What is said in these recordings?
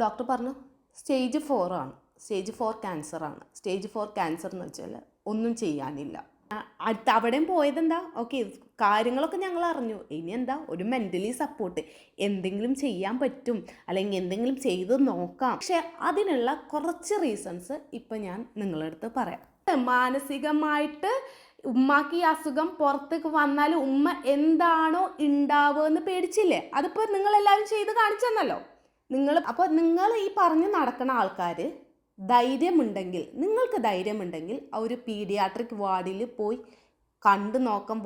Doctor പറഞ്ഞു stage 4 ആണ്, stage 4 ക്യാൻസറാണ്. Stage 4 cancer എന്ന് വെച്ചാൽ ഒന്നും ചെയ്യാനില്ല. അടുത്ത അവിടെയും പോയതെന്താ, ഓക്കെ കാര്യങ്ങളൊക്കെ ഞങ്ങൾ അറിഞ്ഞു. ഇനി എന്താ, ഒരു മെൻ്റലി സപ്പോർട്ട്, എന്തെങ്കിലും ചെയ്യാൻ പറ്റും അല്ലെങ്കിൽ എന്തെങ്കിലും ചെയ്ത് നോക്കാം. പക്ഷെ അതിനുള്ള കുറച്ച് റീസൺസ് ഇപ്പം ഞാൻ നിങ്ങളുടെ അടുത്ത് പറയാം. മാനസികമായിട്ട് ഉമ്മാക്ക് ഈ അസുഖം പുറത്തേക്ക് വന്നാൽ ഉമ്മ എന്താണോ ഉണ്ടാവുക എന്ന് പേടിച്ചില്ലേ, അതിപ്പോൾ നിങ്ങളെല്ലാവരും ചെയ്ത് കാണിച്ചു തന്നല്ലോ. നിങ്ങൾ ഈ പറഞ്ഞ് നടക്കുന്ന ആൾക്കാർ ധൈര്യമുണ്ടെങ്കിൽ, നിങ്ങൾക്ക് ധൈര്യമുണ്ടെങ്കിൽ ആ ഒരു പീഡിയാട്രിക് വാർഡിൽ പോയി കണ്ടു നോക്കാം.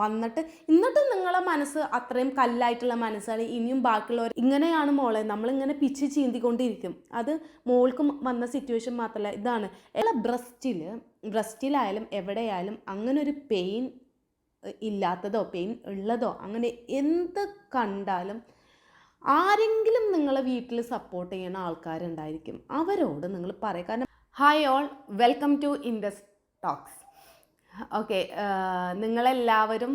എന്നിട്ടും നിങ്ങളെ മനസ്സ് അത്രയും കല്ലായിട്ടുള്ള മനസ്സാണ്, ഇനിയും ബാക്കിയുള്ളവർ ഇങ്ങനെയാണ് മോളെ, നമ്മളിങ്ങനെ പിച്ച് ചീന്തിക്കൊണ്ടിരിക്കും. അത് മോൾക്കും വന്ന സിറ്റുവേഷൻ മാത്രമല്ല, ഇതാണ് എല്ലാ ബ്രസ്റ്റിലായാലും എവിടെയായാലും അങ്ങനെ ഒരു പെയിൻ ഇല്ലാത്തതോ പെയിൻ ഉള്ളതോ അങ്ങനെ എന്ത് കണ്ടാലും ആരെങ്കിലും നിങ്ങളെ വീട്ടിൽ സപ്പോർട്ട് ചെയ്യുന്ന ആൾക്കാരുണ്ടായിരിക്കും. അവരോട് നിങ്ങൾ പറയുക. കാരണം hi all, welcome to Indus talks. Okay, നിങ്ങളെല്ലാവരും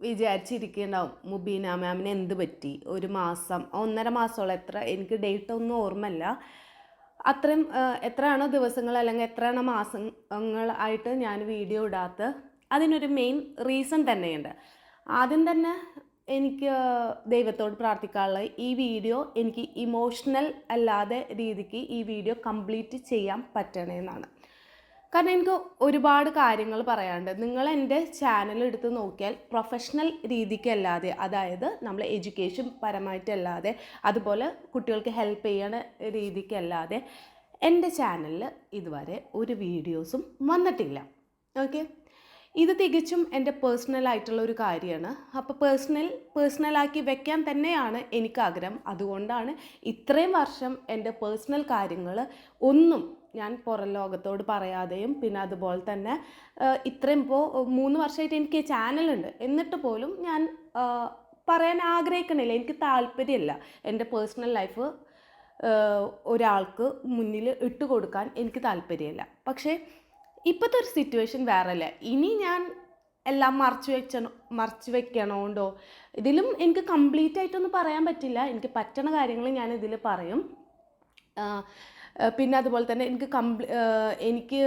വിചാരിച്ചിരിക്കുന്നുണ്ടാവും മുബീന മാമിന് എന്ത് പറ്റി, ഒരു മാസം 1.5 മാസമോളം, എത്ര എനിക്ക് ഡേറ്റ് ഒന്നും ഓർമ്മയില്ല, അത്രയും എത്രയാണോ ദിവസങ്ങൾ അല്ലെങ്കിൽ എത്രയാണോ മാസങ്ങളായിട്ട് ഞാൻ വീഡിയോ ഇടാത്ത. അതിനൊരു മെയിൻ റീസൺ തന്നെയുണ്ട്. ആദ്യം തന്നെ എനിക്ക് ദൈവത്തോട് പ്രാർത്ഥിക്കാനുള്ള ഈ വീഡിയോ എനിക്ക് ഇമോഷണൽ അല്ലാതെ രീതിക്ക് ഈ വീഡിയോ കംപ്ലീറ്റ് ചെയ്യാൻ പറ്റണമെന്നാണ്. കാരണം എനിക്ക് ഒരുപാട് കാര്യങ്ങൾ പറയാനുണ്ട്. നിങ്ങൾ എൻ്റെ ചാനൽ എടുത്ത് നോക്കിയാൽ പ്രൊഫഷണൽ രീതിക്കല്ലാതെ, അതായത് നമ്മൾ എഡ്യൂക്കേഷൻ പരമായിട്ടല്ലാതെ, അതുപോലെ കുട്ടികൾക്ക് ഹെൽപ്പ് ചെയ്യണ രീതിക്കല്ലാതെ എൻ്റെ ചാനലിൽ ഇതുവരെ ഒരു വീഡിയോസും വന്നിട്ടില്ല. ഓക്കെ, ഇത് തികച്ചും എൻ്റെ പേഴ്സണലായിട്ടുള്ള ഒരു കാര്യമാണ്. അപ്പോൾ പേഴ്സണലാക്കി വെക്കാൻ തന്നെയാണ് എനിക്കാഗ്രഹം. അതുകൊണ്ടാണ് ഇത്രയും വർഷം എൻ്റെ പേഴ്സണൽ കാര്യങ്ങൾ ഒന്നും ഞാൻ പുറം ലോകത്തോട് പറയാതെയും, പിന്നെ അതുപോലെ തന്നെ ഇത്രയും ഇപ്പോൾ 3 വർഷമായിട്ട് എനിക്ക് ചാനലുണ്ട്, എന്നിട്ട് പോലും ഞാൻ പറയാൻ ആഗ്രഹിക്കണില്ല. എനിക്ക് താല്പര്യമില്ല എൻ്റെ പേഴ്സണൽ ലൈഫ് ഒരാൾക്ക് മുന്നിൽ ഇട്ട് കൊടുക്കാൻ എനിക്ക് താല്പര്യമില്ല. പക്ഷേ ഇപ്പോഴത്തെ ഒരു സിറ്റുവേഷൻ വേറെ അല്ല. ഇനി ഞാൻ എല്ലാം മറച്ചു വെക്കണോണ്ടോ ഇതിലും എനിക്ക് കംപ്ലീറ്റ് ആയിട്ടൊന്നും പറയാൻ പറ്റില്ല. എനിക്ക് പറ്റണ കാര്യങ്ങൾ ഞാൻ ഇതിൽ പറയും. പിന്നെ അതുപോലെ തന്നെ എനിക്ക്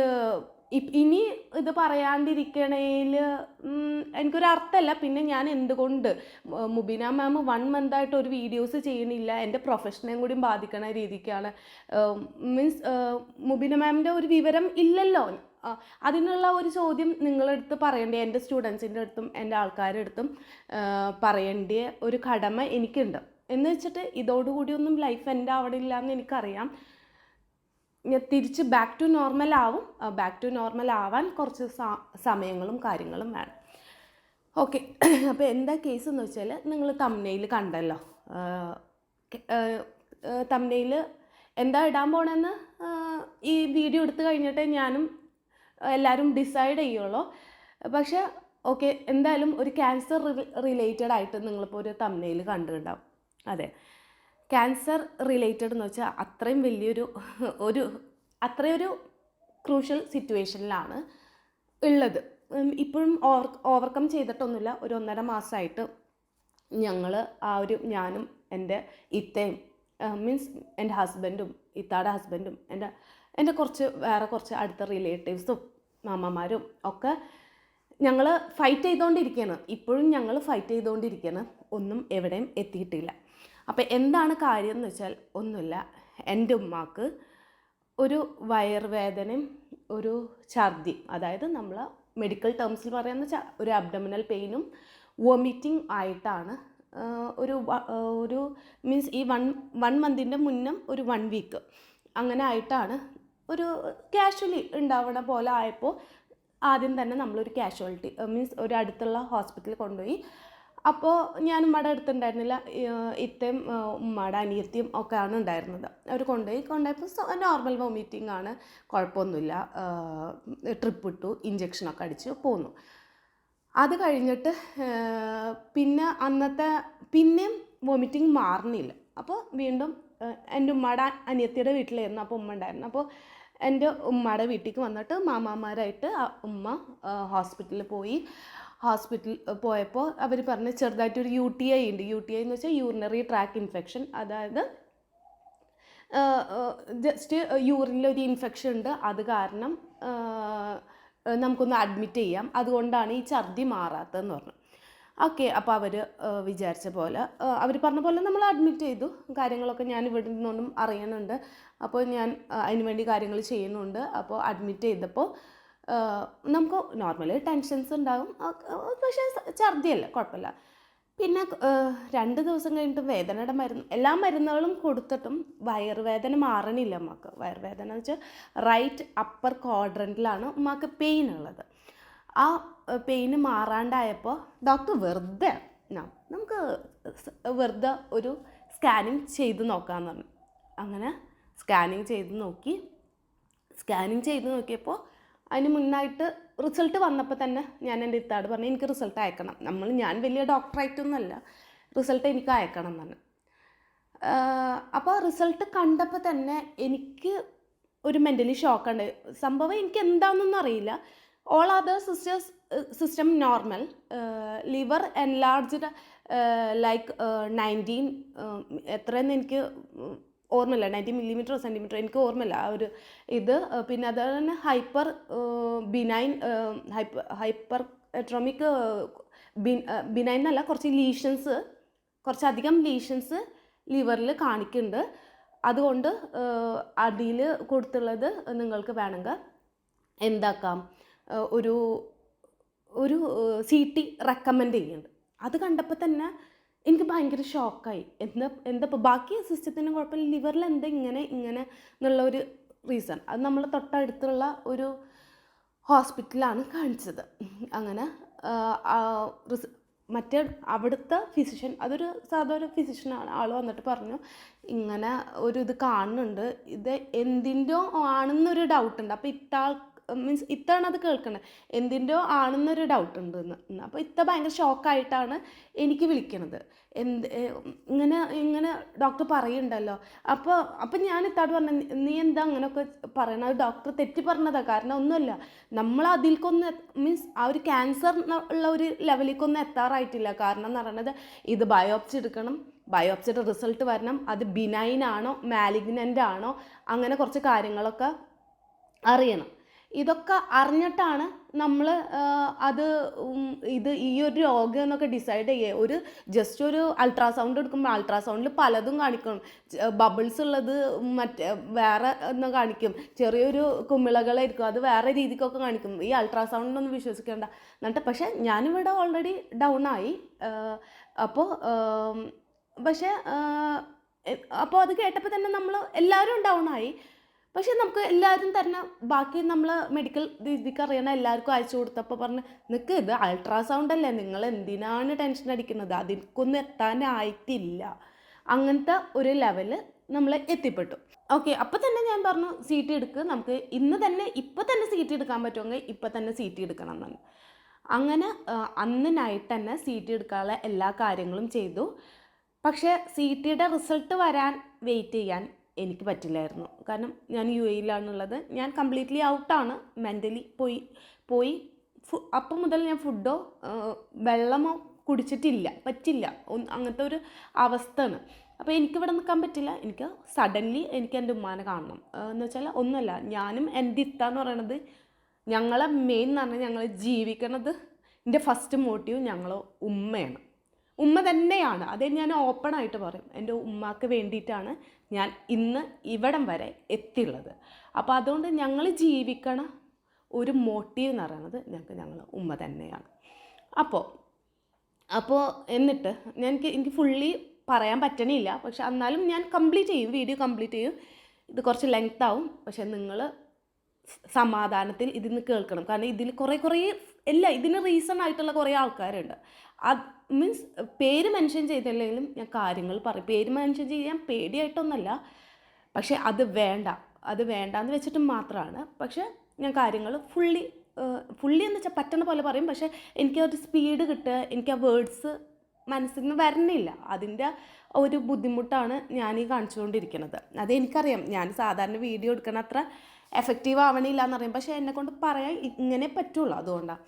ഇനി ഇത് പറയാണ്ടിരിക്കണേൽ എനിക്കൊരർത്ഥമല്ല. പിന്നെ ഞാൻ എന്തുകൊണ്ട് മുബീന മാം 1 മന്തായിട്ട് ഒരു വീഡിയോസ് ചെയ്യണില്ല, എൻ്റെ പ്രൊഫഷനെയും കൂടി ബാധിക്കണ രീതിക്കാണ്. മീൻസ് മുബീന മാമിൻ്റെ ഒരു വിവരം ഇല്ലല്ലോ. അതിനുള്ള ഒരു ചോദ്യം നിങ്ങളെടുത്ത് പറയേണ്ട, എൻ്റെ സ്റ്റുഡൻസിൻ്റെ അടുത്തും എൻ്റെ ആൾക്കാരുടെ അടുത്തും പറയേണ്ട ഒരു കടമ എനിക്കുണ്ട്. എന്ന് വെച്ചിട്ട് ഇതോടുകൂടിയൊന്നും ലൈഫ് എൻ്റെ അവിടെ ഇല്ല എന്ന് എനിക്കറിയാം. തിരിച്ച് ബാക്ക് ടു നോർമൽ ആവും. ബാക്ക് ടു നോർമൽ ആവാൻ കുറച്ച് സമയങ്ങളും കാര്യങ്ങളും വേണം. ഓക്കെ, അപ്പോൾ എന്താ കേസ് എന്ന് വെച്ചാൽ നിങ്ങൾ തംബ്നെയിൽ കണ്ടല്ലോ. തംബ്നെയിൽ എന്താ ഇടാൻ പോണെന്ന് ഈ വീഡിയോ എടുത്തു കഴിഞ്ഞിട്ടേ ഞാനും എല്ലാവരും ഡിസൈഡ് ചെയ്യുള്ളൂ. പക്ഷേ ഓക്കെ, എന്തായാലും ഒരു ക്യാൻസർ റിലേറ്റഡ് ആയിട്ട് നിങ്ങളിപ്പോൾ ഒരു തംബ്നെയിൽ കണ്ടിട്ടുണ്ടാവും. അതെ, ക്യാൻസർ റിലേറ്റഡ് എന്ന് വെച്ചാൽ അത്രയും വലിയൊരു അത്രയൊരു ക്രൂഷ്യൽ സിറ്റുവേഷനിലാണ് ഉള്ളത്. ഇപ്പോഴും ഓവർകം ചെയ്തിട്ടൊന്നുമില്ല. ഒരു 1.5 മാസമായിട്ട് ഞങ്ങൾ ഞാനും എൻ്റെ ഇത്തയും, മീൻസ് എൻ്റെ ഹസ്ബൻഡും ഇത്താടെ ഹസ്ബൻഡും എൻ്റെ വേറെ കുറച്ച് അടുത്ത റിലേറ്റീവ്സും മാമന്മാരും ഒക്കെ ഞങ്ങൾ ഫൈറ്റ് ചെയ്തുകൊണ്ടിരിക്കുകയാണ്. ഇപ്പോഴും ഞങ്ങൾ ഫൈറ്റ് ചെയ്തുകൊണ്ടിരിക്കുകയാണ്. ഒന്നും എവിടെയും എത്തിയിട്ടില്ല. അപ്പോൾ എന്താണ് കാര്യം എന്ന് വെച്ചാൽ ഒന്നുമില്ല, എൻ്റെ ഉമ്മാക്ക് ഒരു വയറുവേദനയും ഒരു ഛർദി, അതായത് നമ്മൾ മെഡിക്കൽ ടേംസിൽ പറയുന്ന ഒരു അബ്ഡമിനൽ പെയിനും വോമിറ്റിംഗ് ആയിട്ടാണ് ഒരു മീൻസ് ഈ 1 മന്തിൻ്റെ മുന്നേ ഒരു 1 വീക്ക് അങ്ങനെ ആയിട്ടാണ് ഒരു കാഷ്വലി ഉണ്ടാവണ പോലെ ആയപ്പോൾ ആദ്യം തന്നെ നമ്മളൊരു കാഷ്വാലിറ്റി മീൻസ് ഒരു അടുത്തുള്ള ഹോസ്പിറ്റലിൽ കൊണ്ടുപോയി. അപ്പോൾ ഞാൻ ഉമ്മയുടെ അടുത്തുണ്ടായിരുന്നില്ല, ഇത്തയും ഉമ്മയുടെ അനിയത്തിയും ഒക്കെയാണ് ഉണ്ടായിരുന്നത്. അവർ കൊണ്ടുപോയപ്പോൾ നോർമൽ വോമിറ്റിംഗ് ആണ്, കുഴപ്പമൊന്നുമില്ല, ട്രിപ്പ് ഇട്ടു, ഇഞ്ചക്ഷനൊക്കെ അടിച്ച് പോന്നു. അത് കഴിഞ്ഞിട്ട് പിന്നെയും വോമിറ്റിംഗ് മാറുന്നില്ല. അപ്പോൾ വീണ്ടും എൻ്റെ ഉമ്മയുടെ അനിയത്തിയുടെ വീട്ടിലായിരുന്നു അപ്പോൾ ഉമ്മ ഉണ്ടായിരുന്നു. അപ്പോൾ എൻ്റെ ഉമ്മയുടെ വീട്ടിലേക്ക് വന്നിട്ട് മാമാമാരായിട്ട് ഉമ്മ ഹോസ്പിറ്റലിൽ പോയപ്പോൾ അവർ പറഞ്ഞ് ചെറുതായിട്ടൊരു UTI ഉണ്ട്. UTI എന്ന് വെച്ചാൽ യൂറിനറി ട്രാക്ക് ഇൻഫെക്ഷൻ, അതായത് ജസ്റ്റ് യൂറിനിലൊരു ഇൻഫെക്ഷൻ ഉണ്ട്, അത് കാരണം നമുക്കൊന്ന് അഡ്മിറ്റ് ചെയ്യാം, അതുകൊണ്ടാണ് ഈ ഛർദി മാറാത്തതെന്ന് പറഞ്ഞു. ഓക്കെ, അപ്പോൾ അവർ വിചാരിച്ച പോലെ അവർ പറഞ്ഞ പോലെ നമ്മൾ അഡ്മിറ്റ് ചെയ്തു. കാര്യങ്ങളൊക്കെ ഞാൻ ഇവിടെ നിന്നൊന്നും അറിയണുണ്ട്, അപ്പോൾ ഞാൻ അതിന് വേണ്ടി കാര്യങ്ങൾ ചെയ്യുന്നുണ്ട്. അപ്പോൾ അഡ്മിറ്റ് ചെയ്തപ്പോൾ നമുക്ക് നോർമലി ടെൻഷൻസ് ഉണ്ടാകും, പക്ഷേ ഛർദിയല്ല, കുഴപ്പമില്ല. പിന്നെ 2 ദിവസം കഴിഞ്ഞിട്ട് വേദനയുടെ മരുന്ന്, എല്ലാ മരുന്നുകളും കൊടുത്തിട്ടും വയറുവേദന മാറണില്ല അമ്മക്ക്. വയറുവേദന എന്ന് വെച്ചാൽ റൈറ്റ് അപ്പർ ക്വാഡ്രൻറ്റിലാണ് ഉമ്മക്ക് പെയിൻ ഉള്ളത്. ആ പെയിന് മാറാണ്ടായപ്പോൾ ഡോക്ടർ വെറുതെ നമുക്ക് വെറുതെ ഒരു സ്കാനിങ് ചെയ്ത് നോക്കാമെന്ന് പറഞ്ഞു. അങ്ങനെ സ്കാനിങ് ചെയ്ത് നോക്കിയപ്പോൾ അതിന് മുന്നായിട്ട് റിസൾട്ട് വന്നപ്പോൾ തന്നെ ഞാൻ എൻ്റെ ഇത്താട് പറഞ്ഞു എനിക്ക് റിസൾട്ട് അയക്കണം. ഞാൻ വലിയ ഡോക്ടറായിട്ടൊന്നുമല്ല, റിസൾട്ട് എനിക്ക് അയക്കണം എന്നാണ്. അപ്പോൾ റിസൾട്ട് കണ്ടപ്പോൾ തന്നെ എനിക്ക് ഒരു മെൻ്റലി ഷോക്കുണ്ട്. സംഭവം എനിക്ക് എന്താണെന്നൊന്നും അറിയില്ല. All other system normal, liver enlarged like 19 എത്രയെന്ന് എനിക്ക് ഓർമ്മയില്ല, 90 മില്ലിമീറ്ററോ സെൻറ്റിമീറ്ററോ എനിക്ക് ഓർമ്മയില്ല ആ ഒരു ഇത്. പിന്നെ അതുപോലെ തന്നെ ഹൈപ്പർ എട്രോമിക് ബിനൈൻ എന്നല്ല, കുറച്ചധികം ലീഷൻസ് ലിവറിൽ കാണിക്കുന്നുണ്ട്. അതുകൊണ്ട് അടിയിൽ കൊടുത്തുള്ളത് നിങ്ങൾക്ക് വേണമെങ്കിൽ എന്താക്കാം, ഒരു CT റെക്കമെൻഡ് ചെയ്യുന്നുണ്ട്. അത് കണ്ടപ്പോൾ തന്നെ എനിക്ക് ഭയങ്കര ഷോക്കായി. എന്താ ഇപ്പോൾ ബാക്കി സിസ്റ്റത്തിനും കുഴപ്പമില്ല, ലിവറിൽ എന്താ ഇങ്ങനെ എന്നുള്ള ഒരു റീസൺ. അത് നമ്മൾ തൊട്ടടുത്തുള്ള ഒരു ഹോസ്പിറ്റലാണ് കാണിച്ചത്. അങ്ങനെ മറ്റേ അവിടുത്തെ ഫിസിഷ്യൻ, അതൊരു സാധാരണ ഫിസിഷ്യനാണ്, ആൾ വന്നിട്ട് പറഞ്ഞു ഇങ്ങനെ ഒരു ഇത് കാണുന്നുണ്ട്, ഇത് എന്തിൻ്റെയോ ആണെന്നൊരു ഡൗട്ടുണ്ട്. അപ്പോൾ ഇത്താണ് അത് കേൾക്കണത്, എന്തിൻ്റെയോ ആണെന്നൊരു ഡൗട്ട് ഉണ്ടെന്ന്. അപ്പോൾ ഭയങ്കര ഷോക്കായിട്ടാണ് എനിക്ക് വിളിക്കണത്. ഇങ്ങനെ ഡോക്ടർ പറയുന്നുണ്ടല്ലോ. അപ്പോൾ ഞാൻ ഇത്താട് പറഞ്ഞു നീ എന്താ അങ്ങനെയൊക്കെ പറയണത്, ഡോക്ടർ തെറ്റി പറഞ്ഞതാണ്. കാരണം ഒന്നുമല്ല, നമ്മൾ അതിൽക്കൊന്ന് ആ ഒരു ക്യാൻസർ ഉള്ള ഒരു ലെവലിലേക്കൊന്നും എത്താറായിട്ടില്ല. കാരണം എന്ന് പറയുന്നത് ഇത് ബയോപ്സി എടുക്കണം, ബയോപ്സിയുടെ റിസൾട്ട് വരണം, അത് ബിനൈൻ ആണോ മാലിഗ്നൻ്റ് ആണോ, അങ്ങനെ കുറച്ച് കാര്യങ്ങളൊക്കെ അറിയണം. ഇതൊക്കെ അറിഞ്ഞിട്ടാണ് നമ്മൾ ഈ ഒരു രോഗം എന്നൊക്കെ ഡിസൈഡ് ചെയ്യുക. ജസ്റ്റ് ഒരു അൾട്രാസൗണ്ട് എടുക്കുമ്പോൾ അൾട്രാസൗണ്ടിൽ പലതും കാണിക്കണം. ബബിൾസ് ഉള്ളത് മറ്റേ വേറെ ഒന്ന് കാണിക്കും, ചെറിയൊരു കുമിളകളായിരിക്കും, അത് വേറെ രീതിക്കൊക്കെ കാണിക്കും. ഈ അൾട്രാസൗണ്ടിനൊന്നും വിശ്വസിക്കേണ്ട എന്നിട്ട്. പക്ഷേ ഞാനിവിടെ ഓൾറെഡി ഡൗൺ ആയി. അപ്പോൾ അത് കേട്ടപ്പോൾ തന്നെ നമ്മൾ എല്ലാവരും ഡൗൺ ആയി. പക്ഷേ നമുക്ക് എല്ലാവരും തന്നെ ബാക്കി നമ്മൾ മെഡിക്കൽ രീതിക്ക് അറിയണ എല്ലാവർക്കും അയച്ചു കൊടുത്തപ്പോൾ പറഞ്ഞ് നിനക്ക് ഇത് അൾട്രാസൗണ്ട് അല്ലേ, നിങ്ങൾ എന്തിനാണ് ടെൻഷൻ അടിക്കുന്നത്, അതിൽക്കൊന്നും എത്താനായിട്ടില്ല. അങ്ങനത്തെ ഒരു ലെവല് നമ്മൾ എത്തിപ്പെട്ടു. ഓക്കെ, അപ്പോൾ തന്നെ ഞാൻ പറഞ്ഞു CT എടുക്കുക, നമുക്ക് ഇപ്പം തന്നെ CT എടുക്കാൻ പറ്റുമെങ്കിൽ ഇപ്പം തന്നെ CT എടുക്കണം എന്നാണ്. അങ്ങനെ അന്ന് നൈറ്റ് തന്നെ CT എടുക്കാനുള്ള എല്ലാ കാര്യങ്ങളും ചെയ്തു. പക്ഷേ CTയുടെ റിസൾട്ട് വരാൻ വെയിറ്റ് ചെയ്യാൻ എനിക്ക് പറ്റില്ലായിരുന്നു. കാരണം ഞാൻ UAE-ലാണുള്ളത്, ഞാൻ കംപ്ലീറ്റ്ലി ഔട്ടാണ്, മെൻ്റലി പോയി. അപ്പം മുതൽ ഞാൻ ഫുഡോ വെള്ളമോ പറ്റില്ല, അങ്ങനത്തെ ഒരു അവസ്ഥയാണ്. അപ്പോൾ എനിക്കിവിടെ നിൽക്കാൻ പറ്റില്ല. എനിക്ക് സഡൻലി എൻ്റെ ഉമ്മാനെ കാണണം എന്ന് വെച്ചാൽ ഒന്നുമല്ല, ഞാനും എൻ്റെ ഇത്താന്ന് പറയണത് ഞങ്ങളെ മെയിൻ എന്ന് പറഞ്ഞാൽ ഞങ്ങൾ ജീവിക്കണത്, എൻ്റെ ഫസ്റ്റ് മോട്ടീവ് ഞങ്ങൾ ഉമ്മയാണ്, ഉമ്മ തന്നെയാണ്. അതേ ഞാൻ ഓപ്പണായിട്ട് പറയും, എൻ്റെ ഉമ്മാക്ക് വേണ്ടിയിട്ടാണ് ഞാൻ ഇന്ന് ഇവിടം വരെ എത്തിയുള്ളത്. അപ്പോൾ അതുകൊണ്ട് ഞങ്ങൾ ജീവിക്കണ ഒരു മോട്ടീവ് എന്ന് പറയുന്നത് ഞങ്ങൾ ഉമ്മ തന്നെയാണ്. അപ്പോൾ എന്നിട്ട് എനിക്ക് ഫുള്ളി പറയാൻ പറ്റണില്ല, പക്ഷെ എന്നാലും ഞാൻ വീഡിയോ കംപ്ലീറ്റ് ചെയ്യും. ഇത് കുറച്ച് ലെങ്ത് ആവും, പക്ഷെ നിങ്ങൾ സമാധാനത്തിൽ ഇതിന് കേൾക്കണം. കാരണം ഇതിൽ കുറേ ഇതിന് റീസൺ ആയിട്ടുള്ള കുറേ ആൾക്കാരുണ്ട്. അത് മീൻസ് പേര് മെൻഷൻ ചെയ്തില്ലെങ്കിലും ഞാൻ കാര്യങ്ങൾ പറയും. പേര് മെൻഷൻ ചെയ്യാൻ പേടിയായിട്ടൊന്നുമല്ല, പക്ഷേ അത് വേണ്ടാന്ന് വെച്ചിട്ട് മാത്രമാണ്. പക്ഷേ ഞാൻ കാര്യങ്ങൾ ഫുള്ളി എന്ന് വെച്ചാൽ പറ്റുന്ന പോലെ പറയും. പക്ഷേ എനിക്കൊരു സ്പീഡ് കിട്ടുക, എനിക്ക് ആ വേർഡ്സ് മനസ്സിൽ നിന്ന് വരണില്ല. അതിൻ്റെ ഒരു ബുദ്ധിമുട്ടാണ് ഞാൻ ഈ കാണിച്ചുകൊണ്ടിരിക്കുന്നത്. അതെനിക്കറിയാം, ഞാൻ സാധാരണ വീഡിയോ എടുക്കണ അത്ര എഫക്റ്റീവ് ആവണില്ല എന്നറിയാം. പക്ഷേ എന്നെക്കൊണ്ട് പറയാൻ ഇങ്ങനെ പറ്റുള്ളൂ. അതുകൊണ്ടാണ്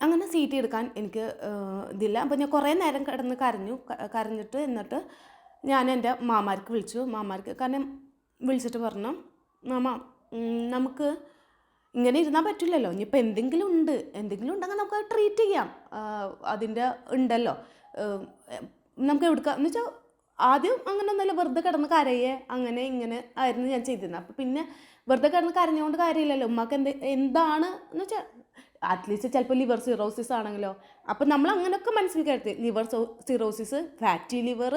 അങ്ങനെ CT എടുക്കാൻ എനിക്ക് ഇതില്ല. അപ്പോൾ ഞാൻ കുറേ നേരം കിടന്ന് കരഞ്ഞിട്ട് എന്നിട്ട് ഞാൻ എൻ്റെ മാമാർക്ക് വിളിച്ചു. കാരണം വിളിച്ചിട്ട് പറഞ്ഞു, മാമ നമുക്ക് ഇങ്ങനെ ഇരുന്നാൽ പറ്റില്ലല്ലോ, ഇനിയിപ്പോൾ എന്തെങ്കിലും ഉണ്ടെങ്കിൽ നമുക്ക് ട്രീറ്റ് ചെയ്യാം, അതിൻ്റെ ഉണ്ടല്ലോ, നമുക്ക് എന്ന് വെച്ചാൽ ആദ്യം അങ്ങനെ ഒന്നുമല്ല, വെറുതെ കിടന്ന് കരയെ അങ്ങനെ ഇങ്ങനെ ആയിരുന്നു ഞാൻ ചെയ്തിരുന്നത്. അപ്പോൾ പിന്നെ വെറുതെ കിടന്ന് കരഞ്ഞുകൊണ്ട് കാര്യമില്ലല്ലോ, ഉമ്മക്ക് എന്താണ് എന്ന് വെച്ചാൽ അറ്റ്ലീസ്റ്റ് ചിലപ്പോൾ ലിവർ സിറോസിസ് ആണെങ്കിലോ. അപ്പം നമ്മൾ അങ്ങനെയൊക്കെ മനസ്സിലാക്കി, ലിവർ സിറോസിസ്, ഫാറ്റി ലിവർ,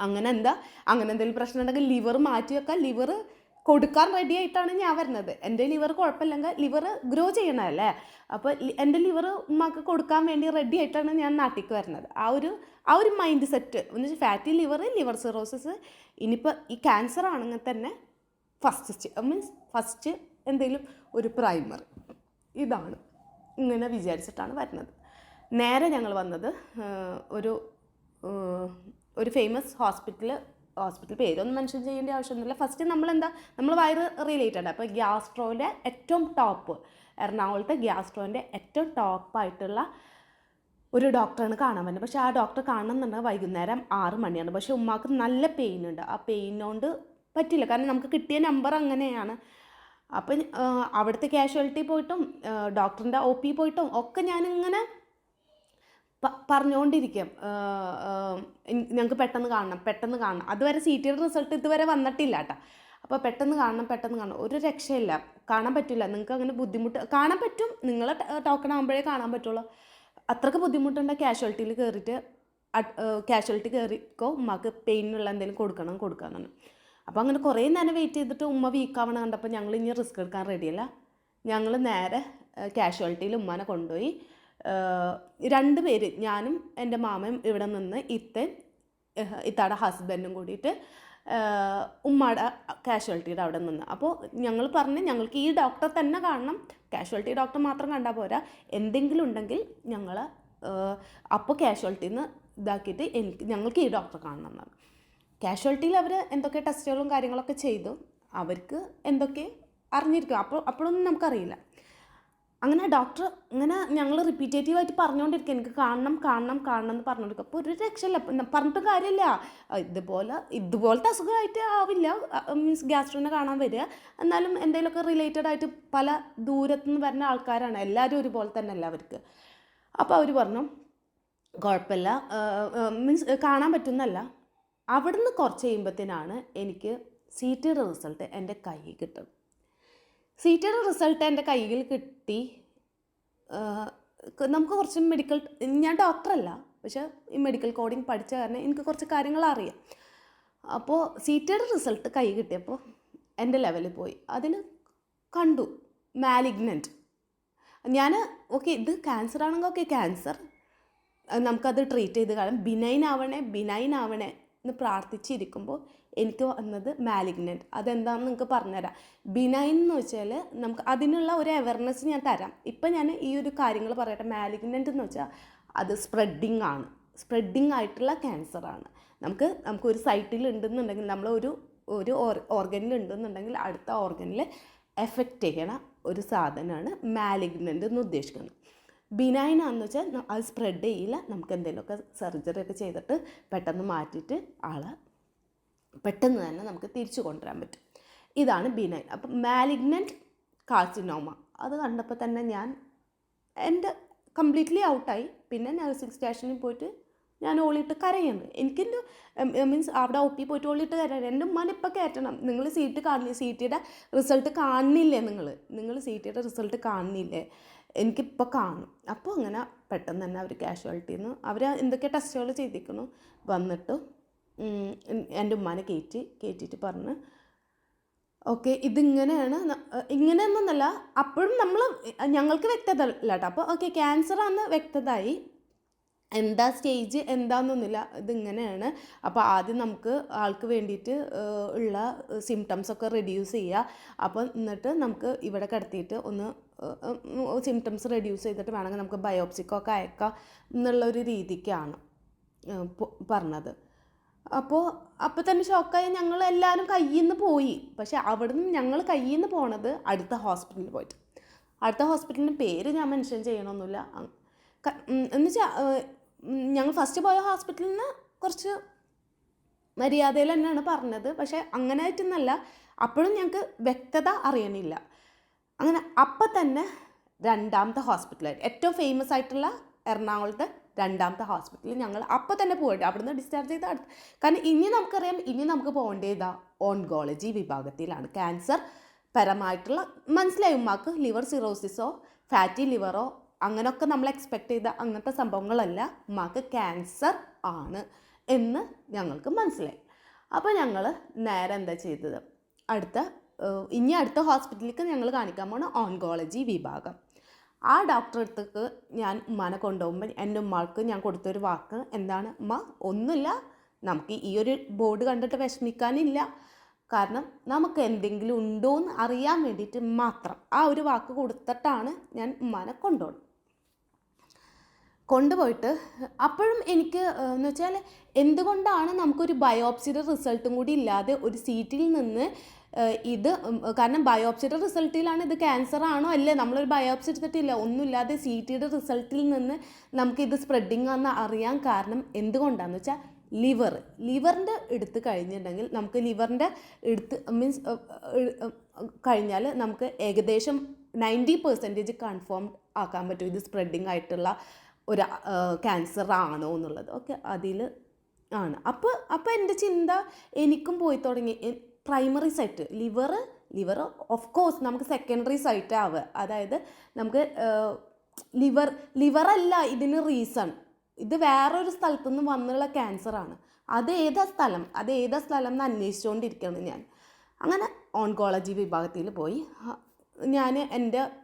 അങ്ങനെ എന്തെങ്കിലും പ്രശ്നം ഉണ്ടെങ്കിൽ ലിവർ മാറ്റി വെക്കാൻ, ലിവർ കൊടുക്കാൻ റെഡി ആയിട്ടാണ് ഞാൻ വരുന്നത്. എൻ്റെ ലിവർ കുഴപ്പമില്ലെങ്കിൽ ലിവർ ഗ്രോ ചെയ്യണമല്ലേ, അപ്പോൾ എൻ്റെ ലിവർ ഉമ്മക്ക് കൊടുക്കാൻ വേണ്ടി റെഡി ആയിട്ടാണ് ഞാൻ നാട്ടിലേക്ക് വരുന്നത്. ആ ഒരു മൈൻഡ് സെറ്റ് എന്ന് വെച്ചാൽ ഫാറ്റി ലിവർ സിറോസിസ്, ഇനിയിപ്പോൾ ഈ ക്യാൻസർ ആണെങ്കിൽ തന്നെ ഫസ്റ്റ് എന്തെങ്കിലും ഒരു പ്രൈമർ, ഇതാണ് ഇങ്ങനെ വിചാരിച്ചിട്ടാണ് വരുന്നത്. നേരെ ഞങ്ങൾ വന്നത് ഒരു ഫേമസ് ഹോസ്പിറ്റൽ പേരൊന്നും മെൻഷൻ ചെയ്യേണ്ട ആവശ്യമൊന്നുമില്ല. ഫസ്റ്റ് നമ്മൾ വയറ് റിലേറ്റഡ്, അപ്പോൾ ഗ്യാസ്ട്രോൻ്റെ ഏറ്റവും ടോപ്പ്, എറണാകുളത്തെ ഗ്യാസ്ട്രോൻ്റെ ഏറ്റവും ടോപ്പായിട്ടുള്ള ഒരു ഡോക്ടറാണ് കാണാൻ പറ്റുന്നത്. പക്ഷേ ആ ഡോക്ടർ കാണണമെന്നുണ്ടെങ്കിൽ വൈകുന്നേരം 6 മണിയാണ്. പക്ഷേ ഉമ്മാക്ക് നല്ല പെയിൻ ഉണ്ട്, ആ പെയിനോണ്ട് പറ്റില്ല, കാരണം നമുക്ക് കിട്ടിയ നമ്പർ അങ്ങനെയാണ്. അപ്പം അവിടുത്തെ കാഷ്വാലിറ്റി പോയിട്ടും ഡോക്ടറിൻ്റെ OP പോയിട്ടും ഒക്കെ ഞാനിങ്ങനെ പറഞ്ഞുകൊണ്ടിരിക്കും, ഞങ്ങൾക്ക് പെട്ടെന്ന് കാണണം. അതുവരെ CT റിസൾട്ട് ഇതുവരെ വന്നിട്ടില്ല കേട്ടോ. അപ്പോൾ പെട്ടെന്ന് കാണണം, ഒരു രക്ഷയില്ല, കാണാൻ പറ്റില്ല. നിങ്ങൾക്ക് അങ്ങനെ ബുദ്ധിമുട്ട് കാണാൻ പറ്റും, നിങ്ങളെ ടോക്കൺ ആകുമ്പോഴേ കാണാൻ പറ്റുള്ളൂ. അത്രയ്ക്ക് ബുദ്ധിമുട്ടുണ്ട് കാഷ്വാലിറ്റിയിൽ കയറിക്കോ, ഉമ്മക്ക് പെയിനുള്ള എന്തെങ്കിലും കൊടുക്കാമെന്നാണ്. അപ്പോൾ അങ്ങനെ കുറേ നേരം വെയിറ്റ് ചെയ്തിട്ട് ഉമ്മ വീക്കാവണം കണ്ടപ്പോൾ ഞങ്ങൾ ഇനി റിസ്ക് എടുക്കാൻ റെഡിയല്ല. ഞങ്ങൾ നേരെ കാഷ്വാലിറ്റിയിൽ ഉമ്മാനെ കൊണ്ടുപോയി. 2 പേര്, ഞാനും എൻ്റെ മാമയും ഇവിടെ നിന്ന് ഇത്താടെ ഹസ്ബൻഡും കൂടിയിട്ട് ഉമ്മയുടെ കാഷ്വാലിറ്റിയുടെ അവിടെ നിന്ന്. അപ്പോൾ ഞങ്ങൾ പറഞ്ഞു, ഞങ്ങൾക്ക് ഈ ഡോക്ടറെ തന്നെ കാണണം, കാഷ്വാലിറ്റി ഡോക്ടർ മാത്രം കണ്ടാൽ പോരാ, എന്തെങ്കിലും ഉണ്ടെങ്കിൽ ഞങ്ങൾ അപ്പോൾ കാഷ്വാലിറ്റിയിൽ നിന്ന് ഇതാക്കിയിട്ട് ഞങ്ങൾക്ക് ഈ ഡോക്ടറെ കാണണം എന്നാണ്. കാഷ്വാലിറ്റിയിൽ അവർ എന്തൊക്കെ ടെസ്റ്റുകളും കാര്യങ്ങളൊക്കെ ചെയ്തു, അവർക്ക് എന്തൊക്കെ അറിഞ്ഞിരിക്കും, അപ്പോഴൊന്നും നമുക്കറിയില്ല. അങ്ങനെ ഡോക്ടർ ഇങ്ങനെ ഞങ്ങൾ റിപ്പീറ്റേറ്റീവായിട്ട് പറഞ്ഞുകൊണ്ടിരിക്കുക, എനിക്ക് കാണണം എന്ന് പറഞ്ഞുകൊണ്ടിരിക്കുക. അപ്പോൾ ഒരു രക്ഷയില്ല, പറഞ്ഞിട്ട് കാര്യമില്ല, ഇതുപോലത്തെ അസുഖമായിട്ട് ആവില്ല, മീൻസ് ഗ്യാസ്ട്രോനെ കാണാൻ വരിക, എന്നാലും എന്തെങ്കിലുമൊക്കെ റിലേറ്റഡ് ആയിട്ട് പല ദൂരത്തുനിന്ന് വരുന്ന ആൾക്കാരാണ്, എല്ലാവരും ഒരുപോലെ തന്നെ അല്ല അവർക്ക്. അപ്പോൾ അവർ പറഞ്ഞു കുഴപ്പമില്ല, മീൻസ് കാണാൻ പറ്റുന്നല്ല. അവിടുന്ന് കുറച്ച് കഴിയുമ്പോഴത്തേനാണ് എനിക്ക് CT റിസൾട്ട് എൻ്റെ കയ്യിൽ കിട്ടുന്നത്. CT റിസൾട്ട് എൻ്റെ കയ്യിൽ കിട്ടി. നമുക്ക് കുറച്ച് ഞാൻ ഡോക്ടറല്ല, പക്ഷേ ഈ മെഡിക്കൽ കോഡിങ് പഠിച്ച കാരണം എനിക്ക് കുറച്ച് കാര്യങ്ങൾ അറിയാം. അപ്പോൾ CT റിസൾട്ട് കൈ കിട്ടിയപ്പോൾ എൻ്റെ ലെവലിൽ പോയി. അതിൽ കണ്ടു മാലിഗ്നൻറ്റ്. ഞാൻ ഓക്കെ, ഇത് ക്യാൻസർ ആണെങ്കിൽ ഓക്കെ, ക്യാൻസർ നമുക്കത് ട്രീറ്റ് ചെയ്ത് കാണാം, ബിനൈൻ ആവണേ എന്ന് പ്രാർത്ഥിച്ചിരിക്കുമ്പോൾ എനിക്ക് വന്നത് മാലിഗ്നൻറ്റ്. അതെന്താണെന്ന് നിങ്ങൾക്ക് പറഞ്ഞുതരാം. ബിനൈൻ എന്ന് വെച്ചാൽ നമുക്ക് അതിനുള്ള ഒരു അവയർനെസ് ഞാൻ തരാം. ഇപ്പം ഞാൻ ഈ ഒരു കാര്യങ്ങൾ പറയട്ടെ. മാലിഗ്നൻറ്റ് എന്ന് വെച്ചാൽ അത് സ്പ്രെഡിങ് ആയിട്ടുള്ള ക്യാൻസറാണ്. നമുക്കൊരു സൈറ്റിൽ ഉണ്ടെന്നുണ്ടെങ്കിൽ, നമ്മൾ ഒരു ഓർഗനിൽ ഉണ്ടെന്നുണ്ടെങ്കിൽ അടുത്ത ഓർഗനിൽ എഫക്റ്റ് ചെയ്യണ ഒരു സാധനമാണ് മാലിഗ്നൻ്റ് എന്ന് ഉദ്ദേശിക്കുന്നത്. ബിനൈൻ ആണെന്ന് വെച്ചാൽ അത് സ്പ്രെഡ് ചെയ്യില്ല, നമുക്ക് എന്തെങ്കിലുമൊക്കെ സർജറി ഒക്കെ ചെയ്തിട്ട് പെട്ടെന്ന് മാറ്റിയിട്ട് ആളെ പെട്ടെന്ന് തന്നെ നമുക്ക് തിരിച്ചു കൊണ്ടുവരാൻ പറ്റും. ഇതാണ് ബിനൈൻ. അപ്പം മാലിഗ്നൻറ്റ് കാർസിനോമ അത് കണ്ടപ്പോൾ തന്നെ എൻ്റെ കംപ്ലീറ്റ്ലി ഔട്ടായി. പിന്നെ നഴ്സിംഗ് സ്റ്റേഷനിൽ പോയിട്ട് ഞാൻ ഓളിയിട്ട് കരയുന്നു. എനിക്കെൻ്റെ മീൻസ് അവിടെ OP പോയിട്ട് ഓളിയിട്ട് കരയാണ്. എൻ്റെ ഉമ്മാനെ ഇപ്പോൾ കയറ്റണം, നിങ്ങൾ CTയുടെ റിസൾട്ട് കാണുന്നില്ലേ, നിങ്ങൾ CTയുടെ റിസൾട്ട് കാണുന്നില്ലേ, എനിക്കിപ്പോൾ കാണും. അപ്പോൾ അങ്ങനെ പെട്ടെന്ന് തന്നെ അവർ കാഷ്വാലിറ്റിയിൽ നിന്ന് അവർ എന്തൊക്കെ ടെസ്റ്റുകൾ ചെയ്തിരിക്കുന്നു വന്നിട്ട് എൻ്റെ ഉമ്മാനെ കയറ്റിയിട്ട് പറഞ്ഞ് ഓക്കെ ഇങ്ങനെയൊന്നല്ല. അപ്പോഴും ഞങ്ങൾക്ക് വ്യക്തത ഇല്ല കേട്ടോ. അപ്പോൾ ഓക്കെ ക്യാൻസറാണെന്ന് വ്യക്തതയായി, എന്താ സ്റ്റേജ് എന്താണെന്നൊന്നുമില്ല, ഇതിങ്ങനെയാണ്. അപ്പോൾ ആദ്യം നമുക്ക് ആൾക്ക് വേണ്ടിയിട്ട് ഉള്ള സിംറ്റംസൊക്കെ റെഡ്യൂസ് ചെയ്യുക. അപ്പോൾ എന്നിട്ട് നമുക്ക് ഇവിടെ കിടത്തിയിട്ട് ഒന്ന് സിംറ്റംസ് റെഡ്യൂസ് ചെയ്തിട്ട് വേണമെങ്കിൽ നമുക്ക് ബയോപ്സിക്കൊക്കെ അയക്കാം എന്നുള്ളൊരു രീതിക്കാണ് പറഞ്ഞത്. അപ്പോൾ തന്നെ ഷോക്കായി ഞങ്ങൾ എല്ലാവരും കയ്യിൽ നിന്ന് പോയി. പക്ഷേ അവിടുന്ന് ഞങ്ങൾ കയ്യിൽ നിന്ന് പോണത് അടുത്ത ഹോസ്പിറ്റലിൽ പോയിട്ട്. അടുത്ത ഹോസ്പിറ്റലിൻ്റെ പേര് ഞാൻ മെൻഷൻ ചെയ്യണമെന്നില്ല. എന്ന് വെച്ചാൽ ഞങ്ങൾ ഫസ്റ്റ് പോയ ഹോസ്പിറ്റലിൽ നിന്ന് കുറച്ച് മര്യാദയിൽ തന്നെയാണ് പറഞ്ഞത്. പക്ഷേ അങ്ങനെ ആയിട്ടൊന്നല്ല, അപ്പോഴും ഞങ്ങൾക്ക് വ്യക്തത അറിയണില്ല. അങ്ങനെ അപ്പം തന്നെ രണ്ടാമത്തെ ഹോസ്പിറ്റലായിട്ട് ഏറ്റവും ഫേമസ് ആയിട്ടുള്ള എറണാകുളത്തെ രണ്ടാമത്തെ ഹോസ്പിറ്റലിൽ ഞങ്ങൾ അപ്പം തന്നെ പോയിട്ട് അവിടുന്ന് ഡിസ്ചാർജ് ചെയ്ത കാരണം ഇനി നമുക്കറിയാം, ഇനി നമുക്ക് പോകേണ്ടത് ഓൺകോളജി വിഭാഗത്തിലാണ്. ക്യാൻസർ പരമായിട്ടുള്ള മനസ്സിലായി ഉമ്മാക്ക് ലിവർ സിറോസിസോ ഫാറ്റി ലിവറോ അങ്ങനെയൊക്കെ നമ്മൾ എക്സ്പെക്റ്റ് ചെയ്ത അങ്ങനത്തെ സംഭവങ്ങളല്ല, ഉമ്മാക്ക് ക്യാൻസർ ആണ് എന്ന് ഞങ്ങൾക്ക് മനസ്സിലായി. അപ്പോൾ ഞങ്ങൾ നേരെ എന്താ ചെയ്തത്, ഇനി അടുത്ത ഹോസ്പിറ്റലിലേക്ക് ഞങ്ങൾ കാണിക്കാൻ പോണ ഓൺകോളജി വിഭാഗം. ആ ഡോക്ടറെ അടുത്തേക്ക് ഞാൻ ഉമ്മാനെ കൊണ്ടുപോകുമ്പോൾ എൻ്റെ ഉമ്മാൾക്ക് ഞാൻ കൊടുത്തൊരു വാക്ക് എന്താണ്, ഉമ്മ ഒന്നുമില്ല, നമുക്ക് ഈ ഒരു ബോർഡ് കണ്ടിട്ട് വിഷമിക്കാനില്ല, കാരണം നമുക്ക് എന്തെങ്കിലും ഉണ്ടോ എന്ന് അറിയാൻ വേണ്ടിയിട്ട് മാത്രം ആ ഒരു വാക്ക് കൊടുത്തിട്ടാണ് ഞാൻ ഉമ്മാനെ കൊണ്ടുപോയിട്ട്. അപ്പോഴും എനിക്ക് എന്ന് വെച്ചാൽ എന്തുകൊണ്ടാണ് നമുക്കൊരു ബയോപ്സിയുടെ റിസൾട്ടും കൂടി ഇല്ലാതെ ഒരു സീറ്റിൽ നിന്ന് ഇത്, കാരണം ബയോപ്സിയുടെ റിസൾട്ടിലാണ് ഇത് ക്യാൻസർ ആണോ അല്ലേ, നമ്മളൊരു ബയോപ്സി എടുത്തിട്ടില്ല, ഒന്നുമില്ലാതെ സി ടിയുടെ റിസൾട്ടിൽ നിന്ന് നമുക്കിത് സ്പ്രെഡിങ് ആണെന്ന് അറിയാൻ കാരണം എന്തുകൊണ്ടാണെന്ന് വെച്ചാൽ ലിവറിൻ്റെ എടുത്ത് കഴിഞ്ഞിട്ടുണ്ടെങ്കിൽ നമുക്ക് ലിവറിൻ്റെ എടുത്ത് മീൻസ് കഴിഞ്ഞാൽ നമുക്ക് ഏകദേശം 90% കൺഫേം ആക്കാൻ പറ്റും ഇത് സ്പ്രെഡിങ് ആയിട്ടുള്ള ഒരു ക്യാൻസർ ആണോ എന്നുള്ളത്. ഓക്കെ, അതിൽ ആണ്. അപ്പോൾ എൻ്റെ ചിന്ത എനിക്കും പോയി തുടങ്ങി. Primary site liver of course നമുക്ക് സെക്കൻഡറി സൈറ്റ് ആവുക, അതായത് നമുക്ക് ലിവറല്ല ഇതിന് റീസൺ, ഇത് വേറൊരു സ്ഥലത്തുനിന്ന് വന്നുള്ള ക്യാൻസറാണ്. അത് ഏതാ സ്ഥലം എന്ന് അന്വേഷിച്ചുകൊണ്ടിരിക്കുകയാണ് ഞാൻ. അങ്ങനെ ഓൺകോളജി വിഭാഗത്തിൽ പോയി ഞാൻ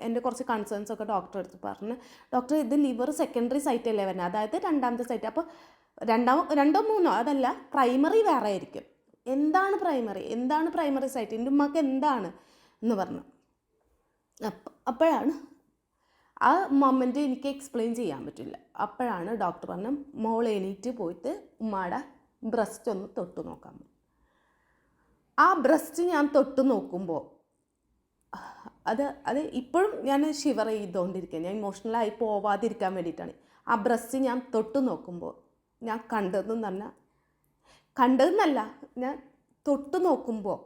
എൻ്റെ കുറച്ച് കൺസേൺസൊക്കെ ഡോക്ടറെ അടുത്ത് പറഞ്ഞു, ഡോക്ടർ ഇത് ലിവർ സെക്കൻഡറി സൈറ്റ് അല്ലേ വരുന്നത്, അതായത് രണ്ടാമത്തെ സൈറ്റ്. അപ്പോൾ രണ്ടോ മൂന്നോ അതല്ല, പ്രൈമറി വേറെ ആയിരിക്കും. എന്താണ് പ്രൈമറി സൈറ്റ്, എൻ്റെ ഉമ്മക്ക് എന്താണ് എന്ന് പറഞ്ഞു. അപ്പോഴാണ് ആ മൊമെൻ്റ് എനിക്ക് എക്സ്പ്ലെയിൻ ചെയ്യാൻ പറ്റില്ല. അപ്പോഴാണ് ഡോക്ടർ പറഞ്ഞു, മോൾ എണീറ്റ് പോയിട്ട് ഉമ്മയുടെ ബ്രസ്റ്റ് ഒന്ന് തൊട്ട് നോക്കാൻ. ആ ബ്രസ്റ്റ് ഞാൻ തൊട്ട് നോക്കുമ്പോൾ അത് ഇപ്പോഴും ഞാൻ ഷിവർ ചെയ്തുകൊണ്ടിരിക്കുകയാണ്. ഞാൻ ഇമോഷണലായി പോവാതിരിക്കാൻ വേണ്ടിയിട്ടാണ്. ആ ബ്രസ്റ്റ് ഞാൻ തൊട്ട് നോക്കുമ്പോൾ ഞാൻ കണ്ടതെന്നല്ല ഞാൻ തൊട്ട് നോക്കുമ്പോൾ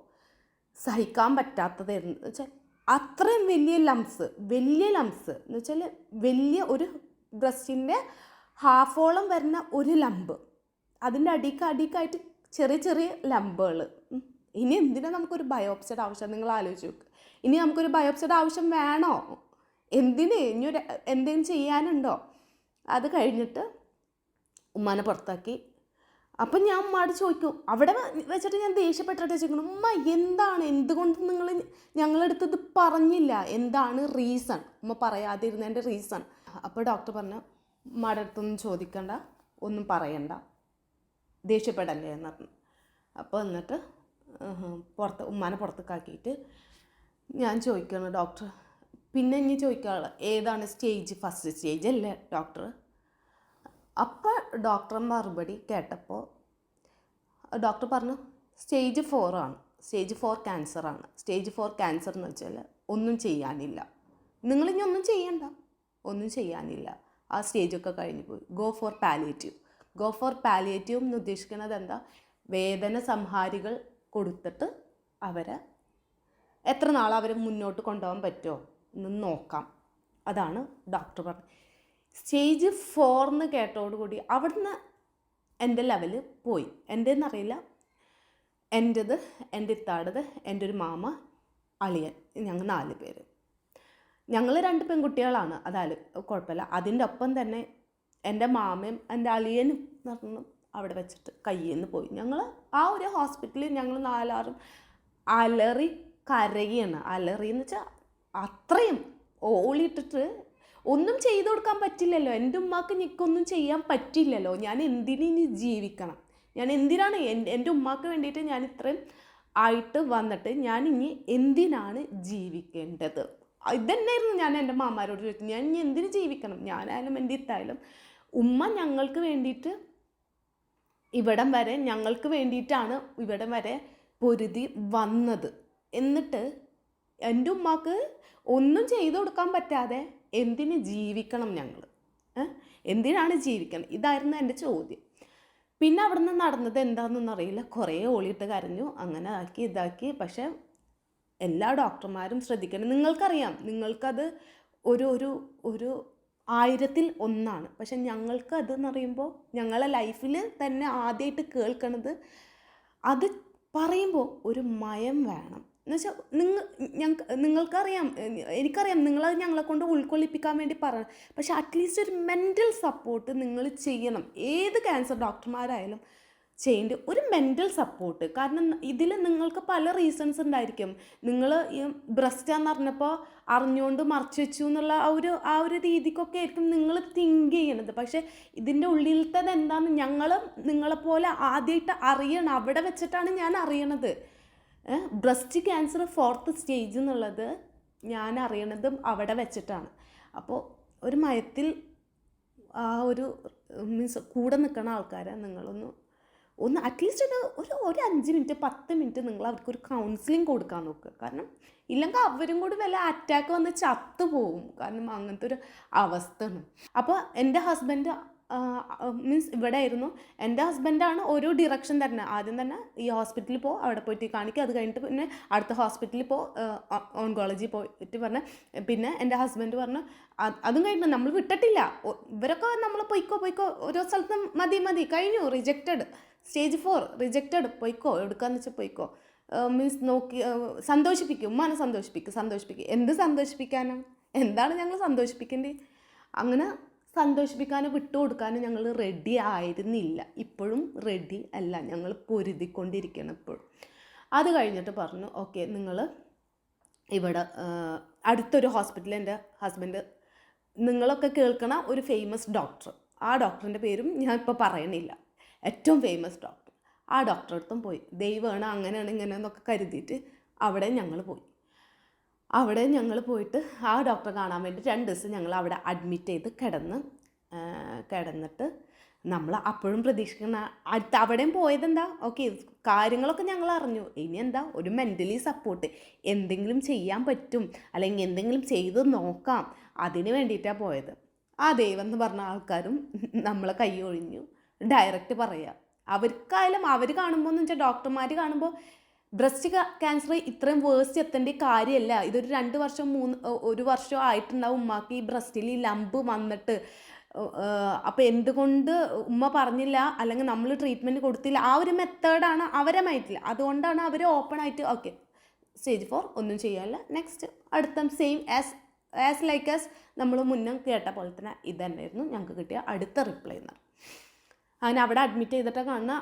സഹിക്കാൻ പറ്റാത്തതായിരുന്നു. എന്ന് വെച്ചാൽ അത്രയും വലിയ ലംസ് എന്ന് വെച്ചാൽ വലിയ ഒരു ബ്രസ്റ്റിൻ്റെ ഹാഫോളം വരുന്ന ഒരു ലംബ്, അതിൻ്റെ അടിക്കായിട്ട് ചെറിയ ലംബുകൾ. ഇനി എന്തിനാണ് നമുക്കൊരു ബയോപ്സിയുടെ ആവശ്യം, നിങ്ങൾ ആലോചിച്ച് നോക്ക്. ഇനി നമുക്കൊരു ബയോപ്സിയുടെ ആവശ്യം വേണോ? ഇനി എന്തെങ്കിലും ചെയ്യാനുണ്ടോ? അത് കഴിഞ്ഞിട്ട് ഉമ്മാനെ പുറത്താക്കി. അപ്പം ഞാൻ ഉമ്മാട് ചോദിക്കും, അവിടെ വെച്ചിട്ട് ഞാൻ ദേഷ്യപ്പെട്ടിട്ട് ചോദിക്കണം, ഉമ്മ എന്തുകൊണ്ട് നിങ്ങൾ ഞങ്ങളടുത്ത് ഇത് പറഞ്ഞില്ല, എന്താണ് റീസൺ, ഉമ്മ പറയാതിരുന്നതിൻ്റെ റീസൺ. അപ്പോൾ ഡോക്ടർ പറഞ്ഞു, ഉമ്മയുടെ അടുത്തൊന്നും ചോദിക്കണ്ട, ഒന്നും പറയണ്ട, ദേഷ്യപ്പെടല്ലേ എന്ന് പറഞ്ഞു. അപ്പോൾ എന്നിട്ട് ഉമ്മാനെ പുറത്തേക്കാക്കിയിട്ട് ഞാൻ ചോദിക്കണം, ഡോക്ടർ പിന്നെ ഇനി ചോദിക്കാനുള്ള ഏതാണ് സ്റ്റേജ്, ഫസ്റ്റ് സ്റ്റേജ് അല്ലേ ഡോക്ടർ? അപ്പോൾ ഡോക്ടർ മറുപടി കേട്ടപ്പോൾ ഡോക്ടർ പറഞ്ഞു, സ്റ്റേജ് 4 ആണ്, സ്റ്റേജ് 4 ക്യാൻസറാണ്. സ്റ്റേജ് 4 ക്യാൻസർ എന്ന് വെച്ചാൽ ഒന്നും ചെയ്യാനില്ല, നിങ്ങളിനി ഒന്നും ചെയ്യാനില്ല, ആ സ്റ്റേജൊക്കെ കഴിഞ്ഞ് പോയി. ഗോ ഫോർ പാലിയേറ്റീവ് എന്ന് ഉദ്ദേശിക്കുന്നത് എന്താ, വേദന സംഹാരികൾ കൊടുത്തിട്ട് അവരെ എത്ര നാൾ അവരെ മുന്നോട്ട് കൊണ്ടുപോകാൻ പറ്റുമോ എന്ന് നോക്കാം, അതാണ് ഡോക്ടർ പറഞ്ഞത്. സ്റ്റേജ് 4 എന്ന് കേട്ടോടുകൂടി അവിടുന്ന് എൻ്റെ ലെവല് പോയി. എൻ്റെന്നറിയില്ല, എൻ്റെ ഇത്താടത്, എൻ്റെ ഒരു മാമ, അളിയൻ, ഞങ്ങൾ 4 പേര്. ഞങ്ങൾ 2 പെൺകുട്ടികളാണ്, അതായത് കുഴപ്പമില്ല. അതിൻ്റെ ഒപ്പം തന്നെ എൻ്റെ മാമയും എൻ്റെ അളിയനും പറഞ്ഞു അവിടെ വെച്ചിട്ട് കയ്യിൽ നിന്ന് പോയി. ഞങ്ങൾ ആ ഒരു ഹോസ്പിറ്റലിൽ ഞങ്ങൾ 4-6 അലറി കരയാണ്. അലറിയെന്ന് വെച്ചാൽ അത്രയും ഓളിയിട്ടിട്ട് ഒന്നും ചെയ്തു കൊടുക്കാൻ പറ്റില്ലല്ലോ. എൻ്റെ ഉമ്മാക്ക് എനിക്കൊന്നും ചെയ്യാൻ പറ്റില്ലല്ലോ. ഞാൻ എന്തിനി ജീവിക്കണം, ഞാൻ എന്തിനാണ് എൻ്റെ ഉമ്മാക്ക് വേണ്ടിയിട്ട് ഞാൻ ഇത്രയും ആയിട്ട് വന്നിട്ട് ഞാൻ ഇനി എന്തിനാണ് ജീവിക്കേണ്ടത്? ഇതന്നെയായിരുന്നു ഞാൻ എൻ്റെ മാമാരോട് ചോദിച്ചത്. ഞാൻ ഇനി എന്തിന് ജീവിക്കണം? ഞാനായാലും എൻ്റെ ഇത്തായാലും ഉമ്മ ഞങ്ങൾക്ക് വേണ്ടിയിട്ട് ഞങ്ങൾക്ക് വേണ്ടിയിട്ടാണ് ഇവിടം വരെ പൊരുതി വന്നത്. എന്നിട്ട് എൻ്റെ ഉമ്മാക്ക് ഒന്നും ചെയ്തു കൊടുക്കാൻ പറ്റാതെ എന്തിന് ജീവിക്കണം ഞങ്ങൾ? എന്തിനാണ് ജീവിക്കണം? ഇതായിരുന്നു എൻ്റെ ചോദ്യം. പിന്നെ അവിടെ നിന്ന് നടന്നത് എന്താണെന്നൊന്നും അറിയില്ല. കുറേ ഓളിയിട്ട് കരഞ്ഞു, അങ്ങനെ ആക്കി ഇതാക്കി. പക്ഷേ എല്ലാ ഡോക്ടർമാരും ശ്രദ്ധിക്കണം. നിങ്ങൾക്കറിയാം, നിങ്ങൾക്കത് ഒരു ഒരു ഒരു 1000-ൽ 1 പക്ഷെ ഞങ്ങൾക്ക് അതെന്ന് പറയുമ്പോൾ ഞങ്ങളെ ലൈഫിൽ തന്നെ ആദ്യമായിട്ട് കേൾക്കണത്. അത് പറയുമ്പോൾ ഒരു മയം വേണം എന്നുവെച്ചാൽ നിങ്ങൾക്കറിയാം, എനിക്കറിയാം നിങ്ങളത് ഞങ്ങളെ കൊണ്ട് ഉൾക്കൊള്ളിപ്പിക്കാൻ വേണ്ടി പറയണം. പക്ഷെ അറ്റ്ലീസ്റ്റ് ഒരു മെൻ്റൽ സപ്പോർട്ട് നിങ്ങൾ ചെയ്യണം. ഏത് ക്യാൻസർ ഡോക്ടർമാരായാലും ചെയ്യേണ്ട ഒരു മെൻ്റൽ സപ്പോർട്ട്. കാരണം ഇതിൽ നിങ്ങൾക്ക് പല റീസൺസ് ഉണ്ടായിരിക്കും. നിങ്ങൾ ഈ ബ്രസ്റ്റാന്ന് പറഞ്ഞപ്പോൾ അറിഞ്ഞുകൊണ്ട് മറച്ചു വെച്ചു എന്നുള്ള ആ ഒരു രീതിക്കൊക്കെ ആയിരിക്കും നിങ്ങൾ തിങ്ക് ചെയ്യണത്. പക്ഷേ ഇതിൻ്റെ ഉള്ളിലത്തത് എന്താണെന്ന് ഞങ്ങൾ നിങ്ങളെപ്പോലെ ആദ്യമായിട്ട് അറിയണം. അവിടെ വെച്ചിട്ടാണ് ഞാൻ അറിയണത്. ബ്രസ്റ്റ് ക്യാൻസർ 4th സ്റ്റേജ് എന്നുള്ളത് ഞാൻ അറിയണതും അവിടെ വെച്ചിട്ടാണ്. അപ്പോൾ ഒരു മയത്തിൽ ആ ഒരു മീൻസ് കൂടെ നിൽക്കുന്ന ആൾക്കാരെ ഒന്ന് അറ്റ്ലീസ്റ്റ് ഒരു 5 മിനിറ്റ് 10 മിനിറ്റ് നിങ്ങൾ അവർക്കൊരു കൗൺസിലിംഗ് കൊടുക്കാൻ നോക്കുക. കാരണം ഇല്ലെങ്കിൽ അവരും കൂടി വല്ല അറ്റാക്ക് വന്ന് ചത്തു പോവും. കാരണം അങ്ങനത്തെ ഒരു അവസ്ഥയാണ്. അപ്പോൾ എൻ്റെ ഹസ്ബൻഡ് മീൻസ് ഇവിടെ ആയിരുന്നു. എൻ്റെ ഹസ്ബൻഡാണ് ഓരോ ഡിറക്ഷൻ തരുന്നത്. ആദ്യം തന്നെ ഈ ഹോസ്പിറ്റലിൽ പോ, അവിടെ പോയിട്ട് കാണിക്കുക, അത് കഴിഞ്ഞിട്ട് പിന്നെ അടുത്ത ഹോസ്പിറ്റലിൽ പോ, ഓൺകോളജി പോയിട്ട് പറഞ്ഞ്. പിന്നെ എൻ്റെ ഹസ്ബൻഡ് പറഞ്ഞു അതും കഴിഞ്ഞിട്ട് നമ്മൾ വിട്ടിട്ടില്ല. ഇവരൊക്കെ നമ്മൾ പൊയ്ക്കോ ഓരോ സ്ഥലത്തും മതി കഴിഞ്ഞു, റിജക്റ്റഡ്, സ്റ്റേജ് 4 റിജക്റ്റഡ്, പൊയ്ക്കോ എടുക്കാന്ന് വെച്ചാൽ പൊയ്ക്കോ. മീൻസ് നോക്കി സന്തോഷിപ്പിക്കും, ഉമ്മാനെ സന്തോഷിപ്പിക്കും. എന്ത് സന്തോഷിപ്പിക്കാനാണ്? എന്താണ് ഞങ്ങൾ സന്തോഷിപ്പിക്കേണ്ടത്? അങ്ങനെ സന്തോഷിപ്പിക്കാനും വിട്ടുകൊടുക്കാനും ഞങ്ങൾ റെഡി ആയിരുന്നില്ല. ഇപ്പോഴും റെഡി അല്ല, ഞങ്ങൾ പൊരുതിക്കൊണ്ടിരിക്കണം ഇപ്പോഴും. അത് കഴിഞ്ഞിട്ട് പറഞ്ഞു ഓക്കെ നിങ്ങൾ ഇവിടെ അടുത്തൊരു ഹോസ്പിറ്റലിൽ എൻ്റെ ഹസ്ബൻഡ്, നിങ്ങളൊക്കെ കേൾക്കണ ഒരു ഫേമസ് ഡോക്ടർ, ആ ഡോക്ടറിൻ്റെ പേരും ഞാൻ ഇപ്പോൾ പറയണില്ല, ഏറ്റവും ഫേമസ് ഡോക്ടർ, ആ ഡോക്ടറെ അടുത്തും പോയി. ദൈവമാണ് അങ്ങനെയാണ് ഇങ്ങനെയെന്നൊക്കെ കരുതിയിട്ട് അവിടെ ഞങ്ങൾ പോയി. അവിടെ ഞങ്ങൾ പോയിട്ട് ആ ഡോക്ടറെ കാണാൻ വേണ്ടി 2 ദിവസം ഞങ്ങൾ അവിടെ അഡ്മിറ്റ് ചെയ്ത് കിടന്നിട്ട് നമ്മൾ അപ്പോഴും പ്രതീക്ഷിക്കുന്ന അവിടെയും പോയതെന്താ, ഓക്കെ കാര്യങ്ങളൊക്കെ ഞങ്ങൾ അറിഞ്ഞു. ഇനി എന്താ, ഒരു മെൻ്റലി സപ്പോർട്ട്, എന്തെങ്കിലും ചെയ്യാൻ പറ്റും അല്ലെങ്കിൽ എന്തെങ്കിലും ചെയ്ത് നോക്കാം, അതിന് വേണ്ടിയിട്ടാണ് പോയത്. ആ ദൈവം എന്ന് പറഞ്ഞ ആൾക്കാരും നമ്മളെ കൈ ഒഴിഞ്ഞു. ഡയറക്റ്റ് പറയുക, അവർക്കായാലും അവർ കാണുമ്പോൾ എന്ന് വെച്ചാൽ ഡോക്ടർമാർ കാണുമ്പോൾ ബ്രസ്റ്റ് ക്യാൻസർ ഇത്രയും വേഴ്സ്റ്റ് എത്തേണ്ട കാര്യമല്ല. ഇതൊരു 2 വർഷം 1 വർഷം ആയിട്ടുണ്ടാവും ഉമ്മാക്ക് ഈ ബ്രസ്റ്റിൽ ഈ ലംബ് വന്നിട്ട്. അപ്പോൾ എന്തുകൊണ്ട് ഉമ്മ പറഞ്ഞില്ല അല്ലെങ്കിൽ നമ്മൾ ട്രീറ്റ്മെൻറ്റ് കൊടുത്തില്ല? ആ ഒരു മെത്തേഡാണ് അവരെ മൈൻഡിൽ. അതുകൊണ്ടാണ് അവർ ഓപ്പൺ ആയിട്ട് ഓക്കെ സ്റ്റേജ് 4 ഒന്നും ചെയ്യാനില്ല, നെക്സ്റ്റ് അടുത്ത സെയിം ആസ് നമ്മൾ മുന്നേ കേട്ട പോലെ തന്നെ ഇത് തന്നെയായിരുന്നു ഞങ്ങൾക്ക് കിട്ടിയ അടുത്ത റിപ്ലൈ എന്ന്. അങ്ങനെ അവിടെ അഡ്മിറ്റ് ചെയ്തിട്ട് കാണുന്ന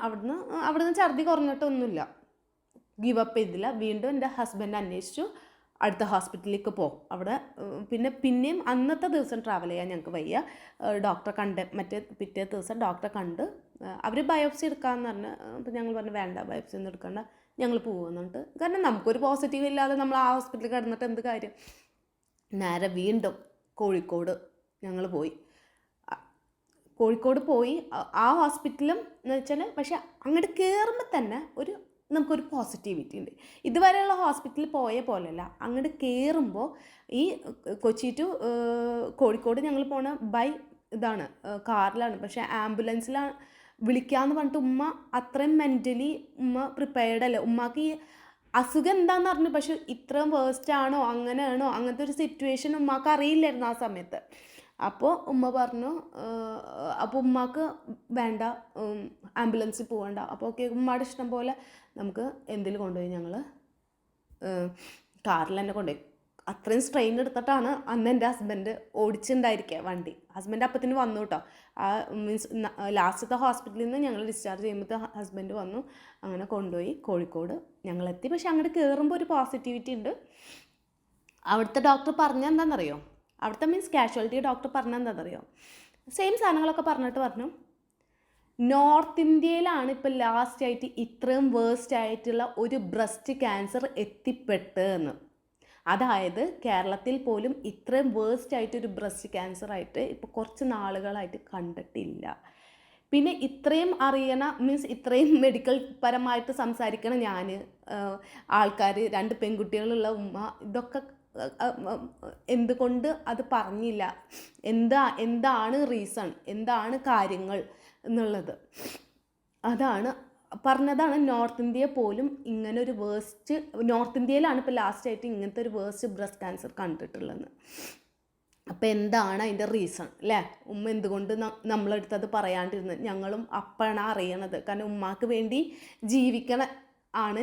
അവിടുന്ന് ഛർദി കുറഞ്ഞിട്ടൊന്നുമില്ല, ഗിവ് അപ്പ് ചെയ്തില്ല. വീണ്ടും എൻ്റെ ഹസ്ബൻഡ് അന്വേഷിച്ചു അടുത്ത ഹോസ്പിറ്റലിലേക്ക് പോകും. അവിടെ പിന്നെയും അന്നത്തെ ദിവസം ട്രാവൽ ചെയ്യാൻ ഞങ്ങൾക്ക് വയ്യ. ഡോക്ടറെ പിറ്റേ ദിവസം ഡോക്ടറെ കണ്ട് അവർ ബയോപ്സി എടുക്കാമെന്ന് പറഞ്ഞ്. അപ്പോൾ ഞങ്ങൾ പറഞ്ഞു വേണ്ട, ബയോപ്സി ഒന്നും എടുക്കണ്ട, ഞങ്ങൾ പോകുന്നുണ്ട്. കാരണം നമുക്കൊരു പോസിറ്റീവ് ഇല്ലാതെ നമ്മൾ ആ ഹോസ്പിറ്റലിൽ കിടന്നിട്ട് എന്ത് കാര്യം. നേരെ വീണ്ടും കോഴിക്കോട് ഞങ്ങൾ പോയി. കോഴിക്കോട് പോയി ആ ഹോസ്പിറ്റലും എന്ന് വെച്ചാൽ, പക്ഷെ അങ്ങോട്ട് കയറുമ്പോൾ തന്നെ നമുക്കൊരു പോസിറ്റിവിറ്റി ഉണ്ട്. ഇതുവരെയുള്ള ഹോസ്പിറ്റലിൽ പോയ പോലെയല്ല, അങ്ങോട്ട് കയറുമ്പോൾ ഈ കൊച്ചി ടു കോഴിക്കോട് ഞങ്ങൾ പോണ ബൈ കാറിലാണ്. പക്ഷേ ആംബുലൻസിലാണ് വിളിക്കാമെന്ന് പറഞ്ഞിട്ട് ഉമ്മ അത്രയും മെൻ്റലി പ്രിപ്പയർഡ് അല്ല. ഉമ്മാക്ക് ഈ അസുഖം എന്താണെന്ന് പറഞ്ഞു, പക്ഷെ ഇത്രയും വേഴ്സ്റ്റ് ആണോ അങ്ങനെയാണോ അങ്ങനത്തെ ഒരു സിറ്റുവേഷൻ ഉമ്മാക്ക് അറിയില്ലായിരുന്നു ആ സമയത്ത്. അപ്പോൾ ഉമ്മ പറഞ്ഞു, അപ്പോൾ ഉമ്മാക്ക് വേണ്ട, ആംബുലൻസിൽ പോകണ്ട. അപ്പോൾ ഓക്കെ ഉമ്മയുടെ ഇഷ്ടം പോലെ നമുക്ക് എന്തിൽ കൊണ്ടുപോയി, ഞങ്ങൾ കാറിൽ തന്നെ കൊണ്ടുപോയി. അത്രയും സ്ട്രെയിൻ എടുത്തിട്ടാണ് അന്ന് എൻ്റെ ഹസ്ബൻഡ് ഓടിച്ചിട്ടുണ്ടായിരിക്കുക വണ്ടി. ഹസ്ബൻഡ് അപ്പത്തിന് വന്നു കേട്ടോ. മീൻസ് ലാസ്റ്റത്തെ ഹോസ്പിറ്റലിൽ നിന്ന് ഞങ്ങൾ ഡിസ്ചാർജ് ചെയ്യുമ്പോഴത്തെ ഹസ്ബൻഡ് വന്നു. അങ്ങനെ കൊണ്ടുപോയി കോഴിക്കോട് ഞങ്ങളെത്തി. പക്ഷെ അങ്ങോട്ട് കയറുമ്പോൾ ഒരു പോസിറ്റിവിറ്റി ഉണ്ട്. അവിടുത്തെ ഡോക്ടർ പറഞ്ഞാൽ എന്താണെന്നറിയോ, അവിടുത്തെ മീൻസ് കാഷ്വാലിറ്റി ഡോക്ടർ പറഞ്ഞാൽ എന്താണെന്നറിയോ, സെയിം സാധനങ്ങളൊക്കെ പറഞ്ഞിട്ട് പറഞ്ഞു, നോർത്ത് ഇന്ത്യയിലാണ് ഇപ്പോൾ ലാസ്റ്റായിട്ട് ഇത്രയും വേഴ്സ്റ്റ് ആയിട്ടുള്ള ഒരു ബ്രസ്റ്റ് ക്യാൻസർ എത്തിപ്പെട്ടതെന്ന്. അതായത് കേരളത്തിൽ പോലും ഇത്രയും വേഴ്സ്റ്റ് ആയിട്ടൊരു ബ്രസ്റ്റ് ക്യാൻസർ ആയിട്ട് ഇപ്പോൾ കുറച്ച് നാളുകളായിട്ട് കണ്ടിട്ടില്ല. പിന്നെ ഇത്രയും അറിയണ മീൻസ് ഇത്രയും മെഡിക്കൽ പരമായിട്ട് സംസാരിക്കണ ഞാൻ, ആൾക്കാർ, 2 പെൺകുട്ടികളുള്ള ഉമ്മ, ഇതൊക്കെ എന്തുകൊണ്ട് അത് പറഞ്ഞില്ല, എന്താണ് റീസൺ, എന്താണ് കാര്യങ്ങൾ എന്നുള്ളത്. അതാണ് പറഞ്ഞതാണ്, നോർത്ത് ഇന്ത്യ പോലും ഇങ്ങനെ ഒരു നോർത്ത് ഇന്ത്യയിലാണ് ഇപ്പോൾ ലാസ്റ്റായിട്ട് ഇങ്ങനത്തെ ഒരു വേസ്റ്റ് ബ്രസ്റ്റ് ക്യാൻസർ കണ്ടിട്ടുള്ളത്. അപ്പോൾ എന്താണ് അതിൻ്റെ റീസൺ അല്ലേ? ഉമ്മ എന്തുകൊണ്ട് നമ്മളെടുത്ത് അത് പറയാണ്ടിരുന്നത്? ഞങ്ങളും അപ്പോഴാണ് അറിയണത്. കാരണം ഉമ്മാക്ക് വേണ്ടി ജീവിക്കണ ആണ്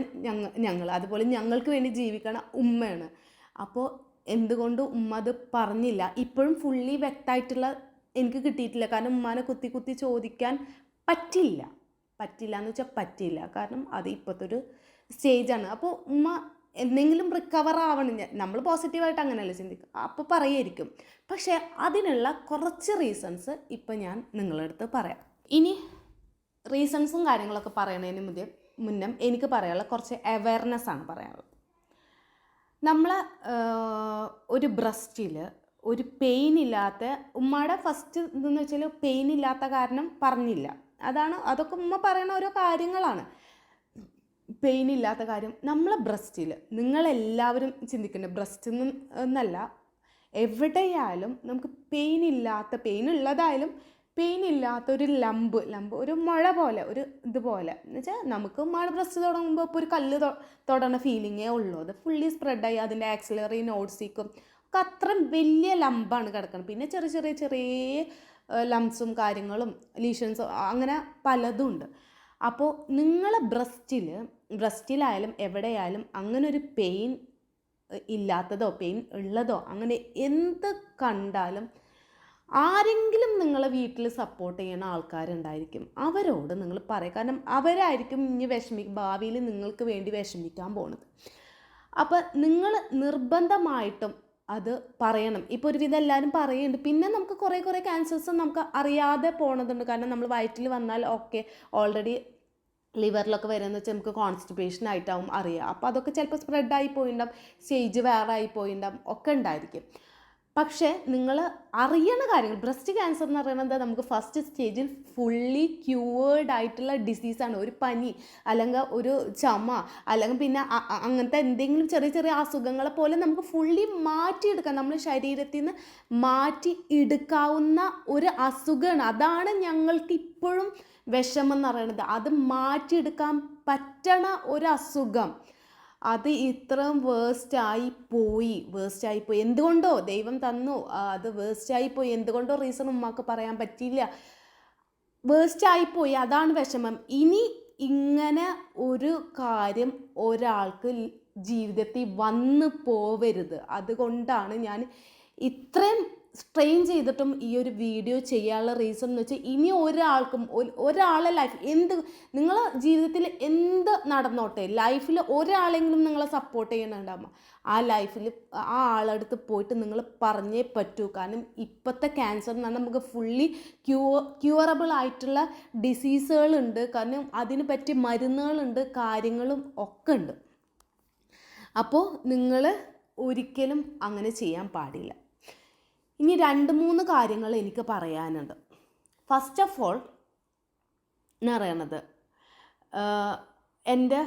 ഞങ്ങൾ, അതുപോലെ ഞങ്ങൾക്ക് വേണ്ടി ജീവിക്കണ ഉമ്മയാണ്. അപ്പോൾ എന്തുകൊണ്ട് ഉമ്മ അത് പറഞ്ഞില്ല? ഇപ്പോഴും ഫുള്ളി വ്യക്തമായിട്ടുള്ള എനിക്ക് കിട്ടിയിട്ടില്ല. കാരണം ഉമ്മാനെ കുത്തി കുത്തി ചോദിക്കാൻ പറ്റില്ല എന്ന് വെച്ചാൽ പറ്റില്ല. കാരണം അത് ഇപ്പോഴത്തെ ഒരു സ്റ്റേജാണ്. അപ്പോൾ ഉമ്മ എന്തെങ്കിലും റിക്കവർ ആവണം. നമ്മൾ പോസിറ്റീവായിട്ട് അങ്ങനെയല്ല ചിന്തിക്കുക, അപ്പോൾ പറയായിരിക്കും. പക്ഷേ അതിനുള്ള കുറച്ച് റീസൺസ് ഇപ്പം ഞാൻ നിങ്ങളുടെ അടുത്ത് പറയാം. ഇനി റീസൺസും കാര്യങ്ങളൊക്കെ പറയണതിന് മുന്നേ എനിക്ക് പറയാനുള്ള കുറച്ച് അവയർനെസ്സാണ് പറയാനുള്ളത്. നമ്മൾ ഒരു ബ്രസ്റ്റിൽ ഒരു പെയിൻ ഇല്ലാത്ത, ഉമ്മയുടെ ഫസ്റ്റ് ഇതെന്ന് വെച്ചാൽ പെയിൻ ഇല്ലാത്ത കാരണം പറഞ്ഞില്ല. അതൊക്കെ ഉമ്മ പറയുന്ന ഓരോ കാര്യങ്ങളാണ്. പെയിൻ ഇല്ലാത്ത കാര്യം നമ്മളെ ബ്രസ്റ്റിൽ, നിങ്ങളെല്ലാവരും ചിന്തിക്കേണ്ടത് ബ്രസ്റ്റ് എന്നല്ല, എവിടെയായാലും നമുക്ക് പെയിൻ ഉള്ളതായാലും പെയിൻ ഇല്ലാത്ത ഒരു ലംബ് ഒരു മുഴ പോലെ, ഒരു ഇതുപോലെ എന്ന് വെച്ചാൽ നമുക്ക് ഉമ്മയുടെ ബ്രസ്റ്റ് തുടങ്ങുമ്പോൾ ഇപ്പോൾ ഒരു കല്ല് തൊടണ ഫീലിങ്ങേ ഉള്ളൂ. അത് ഫുള്ളി സ്പ്രെഡായി അതിൻ്റെ ആക്സിലറി നോഡ്സിക്കും ഒക്കെ അത്രയും വലിയ ലംബാണ് കിടക്കുന്നത്. പിന്നെ ചെറിയ ലംസും കാര്യങ്ങളും ലീഷൻസും അങ്ങനെ പലതും ഉണ്ട്. അപ്പോൾ നിങ്ങളെ ബ്രസ്റ്റിലായാലും എവിടെയായാലും അങ്ങനെ ഒരു പെയിൻ ഇല്ലാത്തതോ പെയിൻ ഉള്ളതോ അങ്ങനെ എന്ത് കണ്ടാലും ആരെങ്കിലും നിങ്ങളെ വീട്ടിൽ സപ്പോർട്ട് ചെയ്യുന്ന ആൾക്കാരുണ്ടായിരിക്കും. അവരോട് നിങ്ങൾ പറയും. കാരണം അവരായിരിക്കും ഇനി ഭാവിയിൽ നിങ്ങൾക്ക് വേണ്ടി വിഷമിക്കാൻ പോകുന്നത്. അപ്പം നിങ്ങൾ നിർബന്ധമായിട്ടും അത് പറയണം. ഇപ്പോൾ ഒരുവിധം എല്ലാവരും പറയുന്നുണ്ട്. പിന്നെ നമുക്ക് കുറേ ക്യാൻസേഴ്സ് നമുക്ക് അറിയാതെ പോണതുണ്ട്. കാരണം നമ്മൾ വയറ്റിൽ വന്നാൽ ഓൾറെഡി ലിവറിലൊക്കെ വരുന്നത് വെച്ചാൽ നമുക്ക് കോൺസ്റ്റിപ്പേഷൻ ആയിട്ടാവും അറിയുക. അപ്പോൾ അതൊക്കെ ചിലപ്പോൾ സ്പ്രെഡായി പോയിട്ടുണ്ടാവും, സ്റ്റേജ് വേറെ ആയി പോയിട്ടുണ്ടാവും, ഒക്കെ ഉണ്ടായിരിക്കും. പക്ഷേ നിങ്ങൾ അറിയണ കാര്യങ്ങൾ, ബ്രസ്റ്റ് ക്യാൻസർ എന്ന് പറയുന്നത് നമുക്ക് ഫസ്റ്റ് സ്റ്റേജിൽ ഫുള്ളി ക്യൂവേർഡ് ആയിട്ടുള്ള ഡിസീസാണ്. ഒരു പനി അല്ലെങ്കിൽ ഒരു ചുമ അല്ലെങ്കിൽ പിന്നെ അങ്ങനത്തെ എന്തെങ്കിലും ചെറിയ അസുഖങ്ങളെ പോലെ നമുക്ക് ഫുള്ളി മാറ്റിയെടുക്കാം. നമ്മൾ ശരീരത്തിൽ നിന്ന് മാറ്റി എടുക്കാവുന്ന ഒരു അസുഖമാണ്. അതാണ് ഞങ്ങൾക്ക് ഇപ്പോഴും വിഷമം എന്ന് പറയുന്നത്. അത് മാറ്റിയെടുക്കാൻ പറ്റണ ഒരു അസുഖം. അത് ഇത്രയും വേസ്റ്റായി പോയി. എന്തുകൊണ്ടോ ദൈവം തന്നു, അത് വേസ്റ്റായിപ്പോയി. എന്തുകൊണ്ടോ റീസൺ ഉമ്മാക്ക് പറയാൻ പറ്റിയില്ല. വേസ്റ്റായിപ്പോയി, അതാണ് വിഷമം. ഇനി ഇങ്ങനെ ഒരു കാര്യം ഒരാൾക്ക് ജീവിതത്തിൽ വന്നു പോവരുത്. അതുകൊണ്ടാണ് ഞാൻ ഇത്രയും സ്ട്രെയിൻ ചെയ്തിട്ടും ഈ ഒരു വീഡിയോ ചെയ്യാനുള്ള റീസൺ എന്ന് വെച്ചാൽ ഇനി ഒരാളെ ലൈഫ് നിങ്ങളെ ജീവിതത്തിൽ എന്ത് നടന്നോട്ടെ, ലൈഫിൽ ഒരാളെങ്കിലും നിങ്ങളെ സപ്പോർട്ട് ചെയ്യണുണ്ടാകുമ്പോൾ ആ ലൈഫിൽ ആ ആളടുത്ത് പോയിട്ട് നിങ്ങൾ പറഞ്ഞേ പറ്റൂ. കാരണം ഇപ്പോഴത്തെ ക്യാൻസർ എന്ന് പറഞ്ഞാൽ നമുക്ക് ഫുള്ളി ക്യൂറബിൾ ആയിട്ടുള്ള ഡിസീസുകളുണ്ട്. കാരണം അതിന് പറ്റിയ മരുന്നുകളുണ്ട്, കാര്യങ്ങളും ഒക്കെ ഉണ്ട്. അപ്പോൾ നിങ്ങൾ ഒരിക്കലും അങ്ങനെ ചെയ്യാൻ പാടില്ല. ഇനി 2-3 കാര്യങ്ങൾ എനിക്ക് പറയാനുണ്ട്. ഫസ്റ്റ് ഓഫ് ഓൾ എന്ന് പറയണത്, എൻ്റെ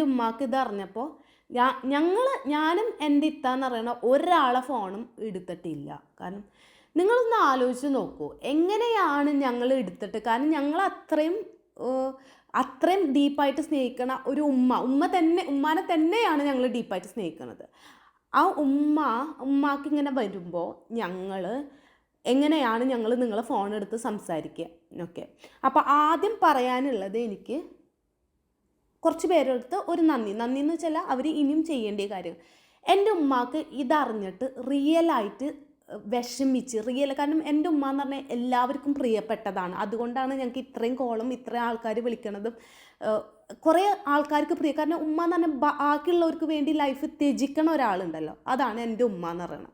ഉമ്മാക്ക് ഇത് അറിഞ്ഞപ്പോൾ ഞാനും എൻ്റെ ഇത്താന്ന് പറയുന്ന ഒരാളെ ഫോണും എടുത്തിട്ടില്ല. കാരണം നിങ്ങളൊന്ന് ആലോചിച്ച് നോക്കൂ, എങ്ങനെയാണ് ഞങ്ങൾ എടുത്തിട്ട്. കാരണം ഞങ്ങൾ അത്രയും ഡീപ്പായിട്ട് സ്നേഹിക്കണ ഒരു ഉമ്മാനെ തന്നെയാണ് ഞങ്ങൾ ഡീപ്പായിട്ട് സ്നേഹിക്കുന്നത്. ആ ഉമ്മാക്ക് ഇങ്ങനെ വരുമ്പോൾ എങ്ങനെയാണ് ഞങ്ങൾ നിങ്ങളെ ഫോൺ എടുത്ത് സംസാരിക്കുക. ഓക്കെ, അപ്പോൾ ആദ്യം പറയാനുള്ളത്, എനിക്ക് കുറച്ച് പേരെടുത്ത് ഒരു നന്ദി എന്ന് വെച്ചാൽ അവർ ഇനിയും ചെയ്യേണ്ട കാര്യം. എൻ്റെ ഉമ്മാക്ക് ഇതറിഞ്ഞിട്ട് റിയലായിട്ട് കാരണം എൻ്റെ ഉമ്മ എന്ന് പറഞ്ഞാൽ എല്ലാവർക്കും പ്രിയപ്പെട്ടതാണ്. അതുകൊണ്ടാണ് ഞങ്ങൾക്ക് ഇത്രയും ആൾക്കാർ വിളിക്കണതും. കുറേ ആൾക്കാർക്ക് കാരണം ഉമ്മ എന്ന് പറഞ്ഞാൽ ബാക്കിയുള്ളവർക്ക് വേണ്ടി ലൈഫ് ത്യജിക്കണ ഒരാളുണ്ടല്ലോ, അതാണ് എൻ്റെ ഉമ്മ എന്ന് പറയുന്നത്.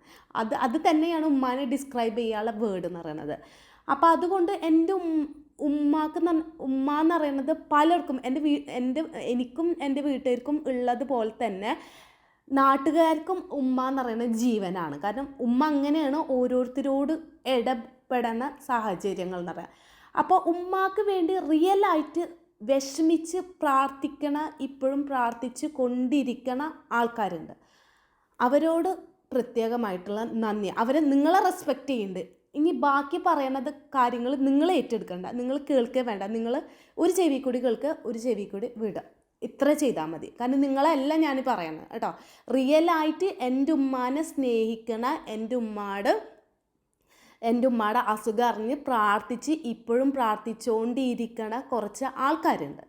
അത് തന്നെയാണ് ഉമ്മാനെ ഡിസ്ക്രൈബ് ചെയ്യാനുള്ള വേർഡ് എന്ന് പറയുന്നത്. അപ്പോൾ അതുകൊണ്ട് എൻ്റെ ഉമ്മ എന്ന് പറയുന്നത് പലർക്കും എനിക്കും എൻ്റെ വീട്ടുകാർക്കും ഉള്ളതുപോലെ തന്നെ നാട്ടുകാർക്കും ഉമ്മ എന്ന് പറയുന്നത് ജീവനാണ്. കാരണം ഉമ്മ അങ്ങനെയാണ് ഓരോരുത്തരോട് ഇടപെടുന്ന സാഹചര്യങ്ങൾ എന്ന് പറയാം. അപ്പോൾ ഉമ്മാക്ക് വേണ്ടി റിയലായിട്ട് വിഷമിച്ച് ഇപ്പോഴും പ്രാർത്ഥിച്ച് കൊണ്ടിരിക്കണ ആൾക്കാരുണ്ട്. അവരോട് പ്രത്യേകമായിട്ടുള്ള നന്ദി. നിങ്ങളെ റെസ്പെക്റ്റ് ചെയ്യുന്നുണ്ട്. ഇനി ബാക്കി പറയണത് കാര്യങ്ങൾ നിങ്ങൾ ഏറ്റെടുക്കണ്ട, നിങ്ങൾ കേൾക്കേ വേണ്ട. നിങ്ങൾ ഒരു ചെവി കൂടി കേൾക്കുക, ഒരു ചെവി കൂടി വിടുക. ഇത്ര ചെയ്താൽ മതി. കാരണം നിങ്ങളല്ല ഞാൻ പറയുന്നത് കേട്ടോ. റിയലായിട്ട് എൻ്റെ ഉമ്മാനെ സ്നേഹിക്കണ, എൻ്റെ ഉമ്മയുടെ അസുഖം അറിഞ്ഞ് പ്രാർത്ഥിച്ച് ഇപ്പോഴും പ്രാർത്ഥിച്ചുകൊണ്ടിരിക്കണ കുറച്ച് ആൾക്കാരുണ്ട്.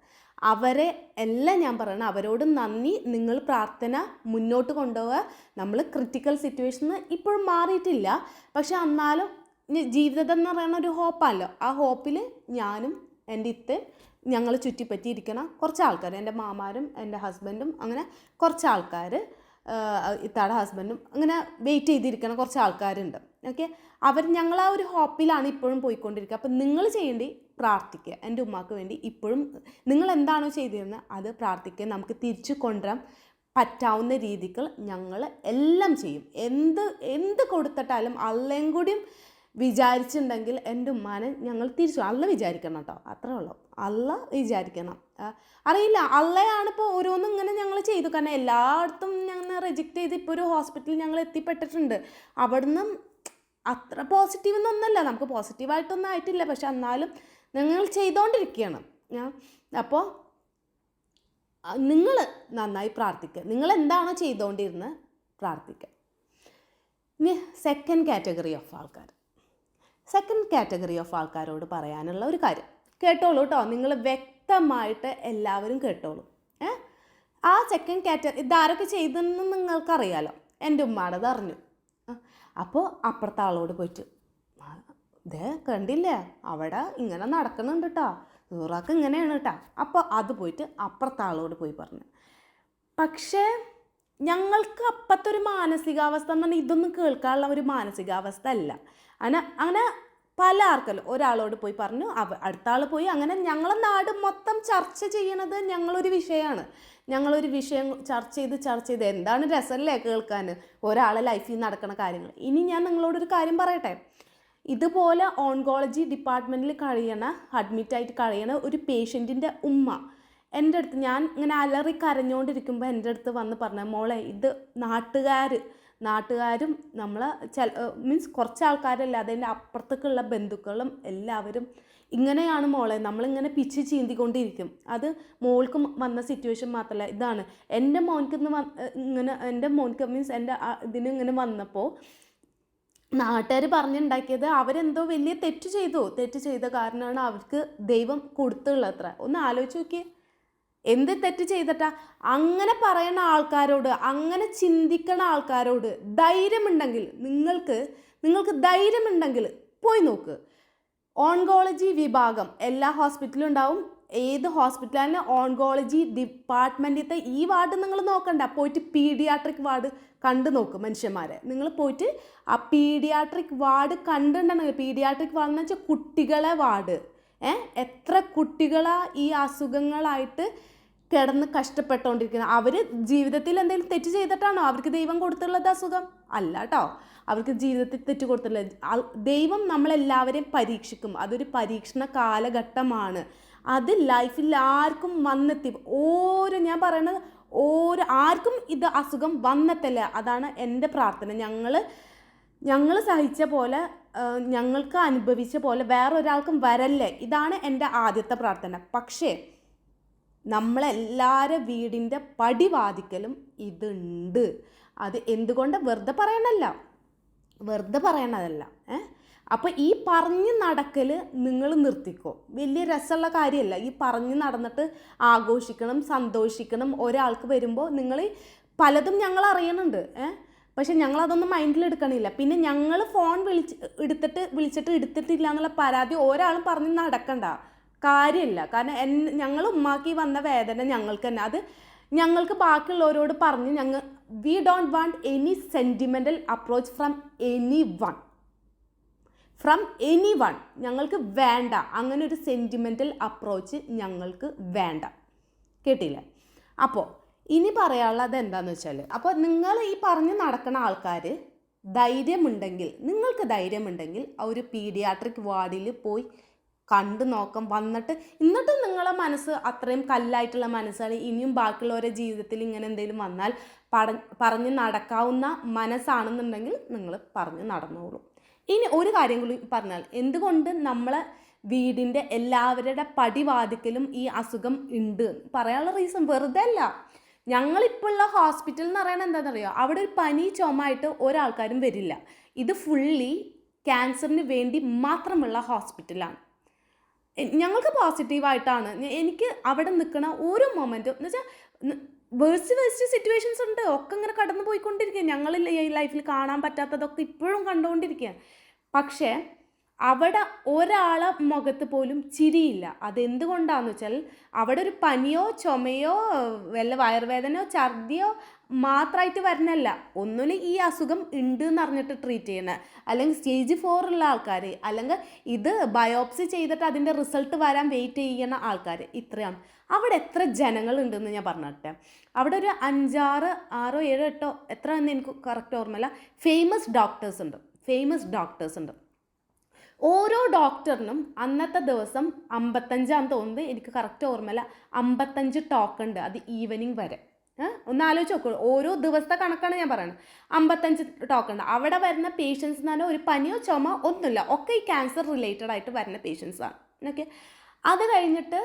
അവരെ എല്ലാം ഞാൻ പറയണം, അവരോട് നന്ദി. നിങ്ങൾ പ്രാർത്ഥന മുന്നോട്ട് കൊണ്ടുപോവുക. നമ്മൾ ക്രിട്ടിക്കൽ സിറ്റുവേഷന് ഇപ്പോഴും മാറിയിട്ടില്ല, പക്ഷെ എന്നാലും ജീവിതം എന്ന് പറയുന്ന ഒരു ഹോപ്പാണല്ലോ. ആ ഹോപ്പിൽ ഞാനും എൻ്റെ ഞങ്ങൾ ചുറ്റിപ്പറ്റിയിരിക്കണം കുറച്ച് ആൾക്കാർ, എൻ്റെ മാമാരും എൻ്റെ ഹസ്ബൻഡും, അങ്ങനെ കുറച്ച് ആൾക്കാർ, ഇത്താടെ ഹസ്ബൻഡും, അങ്ങനെ വെയിറ്റ് ചെയ്തിരിക്കണം കുറച്ച് ആൾക്കാരുണ്ട്. ഓക്കെ, ഞങ്ങൾ ആ ഒരു ഹോപ്പിലാണ് ഇപ്പോഴും പോയിക്കൊണ്ടിരിക്കുക. അപ്പം നിങ്ങൾ ചെയ്യേണ്ടി പ്രാർത്ഥിക്കുക. എൻ്റെ ഉമ്മാക്ക് വേണ്ടി ഇപ്പോഴും നിങ്ങൾ എന്താണോ ചെയ്തിരുന്നത് അത് പ്രാർത്ഥിക്കുക. നമുക്ക് തിരിച്ചു കൊണ്ടുവരാൻ പറ്റാവുന്ന രീതികൾ ഞങ്ങൾ എല്ലാം ചെയ്യും. എന്ത് കൊടുത്തിട്ടാലും അള്ളയും കൂടിയും വിചാരിച്ചിട്ടുണ്ടെങ്കിൽ എൻ്റെ ഉമ്മാനെ ഞങ്ങൾ തിരിച്ചു, അള്ള വിചാരിക്കണം കേട്ടോ, അത്രേ ഉള്ളൂ. അള്ള വിചാരിക്കണം. അറിയില്ല, അള്ളയാണ് ഇപ്പോൾ ഓരോന്നും ഇങ്ങനെ ഞങ്ങൾ ചെയ്തു. കാരണം എല്ലായിടത്തും ഞങ്ങൾ റിജക്റ്റ് ചെയ്ത് ഇപ്പോൾ ഒരു ഹോസ്പിറ്റലിൽ ഞങ്ങൾ എത്തിപ്പെട്ടിട്ടുണ്ട്. അവിടുന്ന് അത്ര പോസിറ്റീവ് എന്നൊന്നല്ല, നമുക്ക് പോസിറ്റീവായിട്ടൊന്നും ആയിട്ടില്ല, പക്ഷെ എന്നാലും ഞങ്ങൾ ചെയ്തുകൊണ്ടിരിക്കുകയാണ്. അപ്പോൾ നിങ്ങൾ നന്നായി പ്രാർത്ഥിക്കുക. നിങ്ങൾ എന്താണോ ചെയ്തുകൊണ്ടിരുന്നത് പ്രാർത്ഥിക്കുക. ഇനി സെക്കൻഡ് കാറ്റഗറി ഓഫ് ആൾക്കാരോട് പറയാനുള്ള ഒരു കാര്യം കേട്ടോളൂ കേട്ടോ. നിങ്ങൾ വ്യക്തമായിട്ട് എല്ലാവരും കേട്ടോളൂ. ആ സെക്കൻഡ് കാറ്റഗറി ഇതാരൊക്കെ ചെയ്തെന്ന് നിങ്ങൾക്കറിയാലോ. എൻ്റെ ഉമ്മാടത് അറിഞ്ഞു. അപ്പോൾ അപ്പുറത്തെ ആളോട് പോയിട്ട്, ഇതേ കണ്ടില്ലേ അവിടെ ഇങ്ങനെ നടക്കുന്നുണ്ട് കേട്ടോ, സൂറാക്ക് ഇങ്ങനെയാണ് കേട്ടോ. അപ്പോൾ അത് പോയിട്ട് അപ്പുറത്തെ ആളോട് പോയി പറഞ്ഞു. പക്ഷേ ഞങ്ങൾക്ക് അപ്പത്തെ ഒരു മാനസികാവസ്ഥ എന്ന് പറഞ്ഞാൽ ഇതൊന്നും കേൾക്കാനുള്ള ഒരു മാനസികാവസ്ഥ അല്ല. അങ്ങനെ പല ആൾക്കാരും ഒരാളോട് പോയി പറഞ്ഞു, അടുത്ത ആൾ പോയി, അങ്ങനെ ഞങ്ങളെ നാട് മൊത്തം ചർച്ച ചെയ്യണത് ഞങ്ങളൊരു വിഷയം ചർച്ച ചെയ്ത് എന്താണ് രസമല്ലേ കേൾക്കാൻ ഒരാളെ ലൈഫിൽ നടക്കുന്ന കാര്യങ്ങൾ. ഇനി ഞാൻ നിങ്ങളോടൊരു കാര്യം പറയട്ടെ. ഇതുപോലെ ഓൺകോളജി ഡിപ്പാർട്ട്മെൻറ്റിൽ അഡ്മിറ്റായിട്ട് കഴിയണ ഒരു പേഷ്യൻറ്റിൻ്റെ ഉമ്മ എൻ്റെ അടുത്ത്, ഞാൻ ഇങ്ങനെ അലറി കരഞ്ഞുകൊണ്ടിരിക്കുമ്പോൾ എൻ്റെ അടുത്ത് വന്ന് പറഞ്ഞ, മോളെ ഇത് നാട്ടുകാരും നമ്മൾ മീൻസ് കുറച്ച് ആൾക്കാരല്ലാതെ എൻ്റെ അപ്പുറത്തേക്കുള്ള ബന്ധുക്കളും എല്ലാവരും ഇങ്ങനെയാണ് മോളെ, നമ്മളിങ്ങനെ പിച്ച് ചീന്തിക്കൊണ്ടിരിക്കും. അത് മോൾക്ക് വന്ന സിറ്റുവേഷൻ മാത്രമല്ല, ഇതാണ് എൻ്റെ മോൻക്ക് മീൻസ് എൻ്റെ ഇതിന് വന്നപ്പോൾ നാട്ടുകാർ പറഞ്ഞുണ്ടാക്കിയത് അവരെന്തോ വലിയ തെറ്റ് ചെയ്ത കാരണമാണ് അവർക്ക് ദൈവം കൊടുത്തുള്ളത് അത്ര. ഒന്ന് ആലോചിച്ച് നോക്കിയേ, എന്ത് തെറ്റ് ചെയ്തിട്ടാ? അങ്ങനെ പറയുന്ന ആൾക്കാരോട്, അങ്ങനെ ചിന്തിക്കുന്ന ആൾക്കാരോട് ധൈര്യമുണ്ടെങ്കിൽ, നിങ്ങൾക്ക് ധൈര്യമുണ്ടെങ്കിൽ പോയി നോക്ക്. ഓൺകോളജി വിഭാഗം എല്ലാ ഹോസ്പിറ്റലും ഉണ്ടാവും. ഏത് ഹോസ്പിറ്റലിലും ഓൺകോളജി ഡിപ്പാർട്ട്മെൻറ്റിലത്തെ ഈ വാർഡ് നിങ്ങൾ നോക്കണ്ട, പോയിട്ട് പീഡിയാട്രിക് വാർഡ് കണ്ടു നോക്കും മനുഷ്യന്മാരെ. നിങ്ങൾ പോയിട്ട് ആ പീഡിയാട്രിക് വാർഡ് കണ്ടിട്ടുണ്ടെങ്കിൽ, പീഡിയാട്രിക് വാർഡ് എന്ന് വെച്ചാൽ കുട്ടികളെ വാർഡ്. എത്ര കുട്ടികളാ ഈ അസുഖങ്ങളായിട്ട് കിടന്ന് കഷ്ടപ്പെട്ടുകൊണ്ടിരിക്കുന്നത്. അവർ ജീവിതത്തിൽ എന്തെങ്കിലും തെറ്റ് ചെയ്തിട്ടാണോ അവർക്ക് ദൈവം കൊടുത്തുള്ളത് അസുഖം? അല്ല കേട്ടോ, അവർക്ക് ജീവിതത്തിൽ തെറ്റ് കൊടുത്തുള്ളത്. ദൈവം നമ്മളെല്ലാവരെയും പരീക്ഷിക്കും. അതൊരു പരീക്ഷണ കാലഘട്ടമാണ്. അത് ലൈഫിൽ ആർക്കും വന്നെത്തി, ഞാൻ പറയണത് ആർക്കും ഇത് അസുഖം വന്നെത്തല്ല. അതാണ് എൻ്റെ പ്രാർത്ഥന. ഞങ്ങൾ സഹിച്ച പോലെ, ഞങ്ങൾക്ക് അനുഭവിച്ച പോലെ വേറൊരാൾക്കും വരല്ലേ, ഇതാണ് എൻ്റെ ആദ്യത്തെ പ്രാർത്ഥന. പക്ഷേ നമ്മളെല്ലാവരും വീടിൻ്റെ പടിവാതിക്കലും ഇതുണ്ട്. അത് എന്തുകൊണ്ട് വെറുതെ പറയണതല്ല. അപ്പോൾ ഈ പറഞ്ഞ് നടക്കൽ നിങ്ങൾ നിർത്തിക്കോ. വലിയ രസമുള്ള കാര്യമല്ല ഈ പറഞ്ഞ് നടന്നിട്ട് ആഘോഷിക്കണം, സന്തോഷിക്കണം. ഒരാൾക്ക് വരുമ്പോൾ നിങ്ങൾ പലതും ഞങ്ങൾ അറിയണുണ്ട്, പക്ഷെ ഞങ്ങളതൊന്നും മൈൻഡിലെടുക്കണില്ല. പിന്നെ ഞങ്ങൾ ഫോൺ വിളിച്ചിട്ട് എടുത്തിട്ടില്ല എന്നുള്ള പരാതി ഒരാളും പറഞ്ഞ് നടക്കണ്ട കാര്യമില്ല. കാരണം ഞങ്ങൾ ഉമ്മാക്കി വന്ന വേദന ഞങ്ങൾക്ക് തന്നെ, അത് ഞങ്ങൾക്ക് ബാക്കിയുള്ളവരോട് പറഞ്ഞ് we don't want any sentimental approach from any one. ഞങ്ങൾക്ക് വേണ്ട അങ്ങനെ ഒരു സെൻറ്റിമെൻ്റൽ അപ്രോച്ച്, ഞങ്ങൾക്ക് വേണ്ട. കേട്ടില്ല? അപ്പോൾ ഇനി പറയാനുള്ളത് എന്താണെന്ന് വെച്ചാൽ, അപ്പോൾ നിങ്ങൾ ഈ പറഞ്ഞ് നടക്കുന്ന ആൾക്കാർ നിങ്ങൾക്ക് ധൈര്യമുണ്ടെങ്കിൽ ആ ഒരു പീഡിയാട്രിക് വാർഡിൽ പോയി കണ്ടു നോക്കാം. എന്നിട്ടും നിങ്ങളെ മനസ്സ് അത്രയും കല്ലായിട്ടുള്ള മനസ്സാണ്, ഇനിയും ബാക്കിയുള്ളവരുടെ ജീവിതത്തിൽ ഇങ്ങനെ എന്തെങ്കിലും വന്നാൽ പറഞ്ഞ് നടക്കാവുന്ന മനസ്സാണെന്നുണ്ടെങ്കിൽ നിങ്ങൾ പറഞ്ഞ് നടന്നോളൂ. ഇനി ഒരു കാര്യം കൂടി പറഞ്ഞാൽ, എന്തുകൊണ്ട് നമ്മളെ വീടിൻ്റെ എല്ലാവരുടെ പടിവാതിക്കലും ഈ അസുഖം ഉണ്ട് പറയാനുള്ള റീസൺ വെറുതെ അല്ല. ഞങ്ങളിപ്പോൾ ഉള്ള ഹോസ്പിറ്റൽ എന്ന് പറയുന്നത് എന്താണെന്നറിയോ, അവിടെ ഒരു പനി ചുമയായിട്ട് ഒരാൾക്കാരും വരില്ല. ഇത് ഫുള്ളി ക്യാൻസറിന് വേണ്ടി മാത്രമുള്ള ഹോസ്പിറ്റലാണ്. ഞങ്ങൾക്ക് പോസിറ്റീവായിട്ടാണ്. എനിക്ക് അവിടെ നിൽക്കുന്ന ഓരോ മൊമെൻറ്റും എന്ന് വെച്ചാൽ വേഴ്സ്റ്റ് സിറ്റുവേഷൻസ് ഉണ്ട്, ഒക്കെ ഇങ്ങനെ കടന്നു പോയിക്കൊണ്ടിരിക്കുക. ഞങ്ങൾ ഈ ലൈഫിൽ കാണാൻ പറ്റാത്തതൊക്കെ ഇപ്പോഴും കണ്ടുകൊണ്ടിരിക്കുക. പക്ഷേ അവിടെ ഒരാളെ മുഖത്ത് പോലും ചിരിയില്ല. അതെന്തുകൊണ്ടാണെന്ന് വെച്ചാൽ അവിടെ ഒരു പനിയോ ചുമയോ വല്ല വയറുവേദനയോ ഛർദിയോ മാത്രമായിട്ട് വരുന്നല്ല. ഒന്നുമില്ല ഈ അസുഖം ഉണ്ട് എന്ന് അറിഞ്ഞിട്ട് ട്രീറ്റ് ചെയ്യണത്, അല്ലെങ്കിൽ സ്റ്റേജ് 4 ഉള്ള ആൾക്കാർ, അല്ലെങ്കിൽ ഇത് ബയോപ്സി ചെയ്തിട്ട് അതിൻ്റെ റിസൾട്ട് വരാൻ വെയിറ്റ് ചെയ്യുന്ന ആൾക്കാർ, ഇത്രയാണ്. അവിടെ എത്ര ജനങ്ങളുണ്ടെന്ന് ഞാൻ പറഞ്ഞിട്ടെ. അവിടെ ഒരു 5, 6, 7, 8 എത്ര എന്ന് എനിക്ക് കറക്റ്റ് ഓർമ്മയില്ല, ഫേമസ് ഡോക്ടേഴ്സ് ഉണ്ട്. ഓരോ ഡോക്ടറിനും അന്നത്തെ ദിവസം 55 തോന്നുന്നത്, എനിക്ക് കറക്റ്റ് ഓർമ്മയില്ല, 55 ടോക്ക് ഉണ്ട്. അത് ഈവനിങ് വരെ. ഒന്ന് ആലോചിച്ച് നോക്കൂ, ഓരോ ദിവസത്തെ കണക്കാണ് ഞാൻ പറയുന്നത്. 55 ടോക്ക് ഉണ്ട്. അവിടെ വരുന്ന പേഷ്യൻസ് എന്ന് പറഞ്ഞാൽ ഒരു പനിയോ ചുമ ഒന്നുമില്ല, ഒക്കെ ഈ ക്യാൻസർ റിലേറ്റഡ് ആയിട്ട് വരുന്ന പേഷ്യൻസാണ്. ഓക്കെ, അത് കഴിഞ്ഞിട്ട്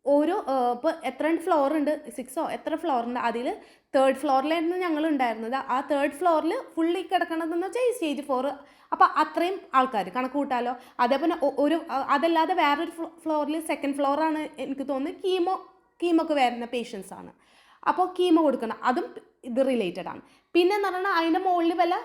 ഓരോ ഇപ്പോൾ എത്ര ഫ്ലോർ ഉണ്ട്, 6 എത്ര ഫ്ലോറുണ്ട്, അതിൽ 3rd ഫ്ലോറിലായിരുന്നു ഞങ്ങൾ ഉണ്ടായിരുന്നത്. ആ 3rd ഫ്ലോറിൽ ഫുള്ളി കിടക്കണതെന്ന് വെച്ചാൽ ഈ സ്റ്റേജ് 4. അപ്പോൾ അത്രയും ആൾക്കാർ കണക്ക് കൂട്ടാലോ. അതേപോലെ അതല്ലാതെ വേറൊരു ഫ്ലോറിൽ 2nd ഫ്ലോറാണ് എനിക്ക് തോന്നുന്നത്, കീമോക്ക് വരുന്ന പേഷ്യൻസാണ്. അപ്പോൾ കീമോ കൊടുക്കണം, അതും ഇത് റിലേറ്റഡ് ആണ്. പിന്നെ എന്ന് പറഞ്ഞാൽ അതിൻ്റെ മുകളിൽ വല്ല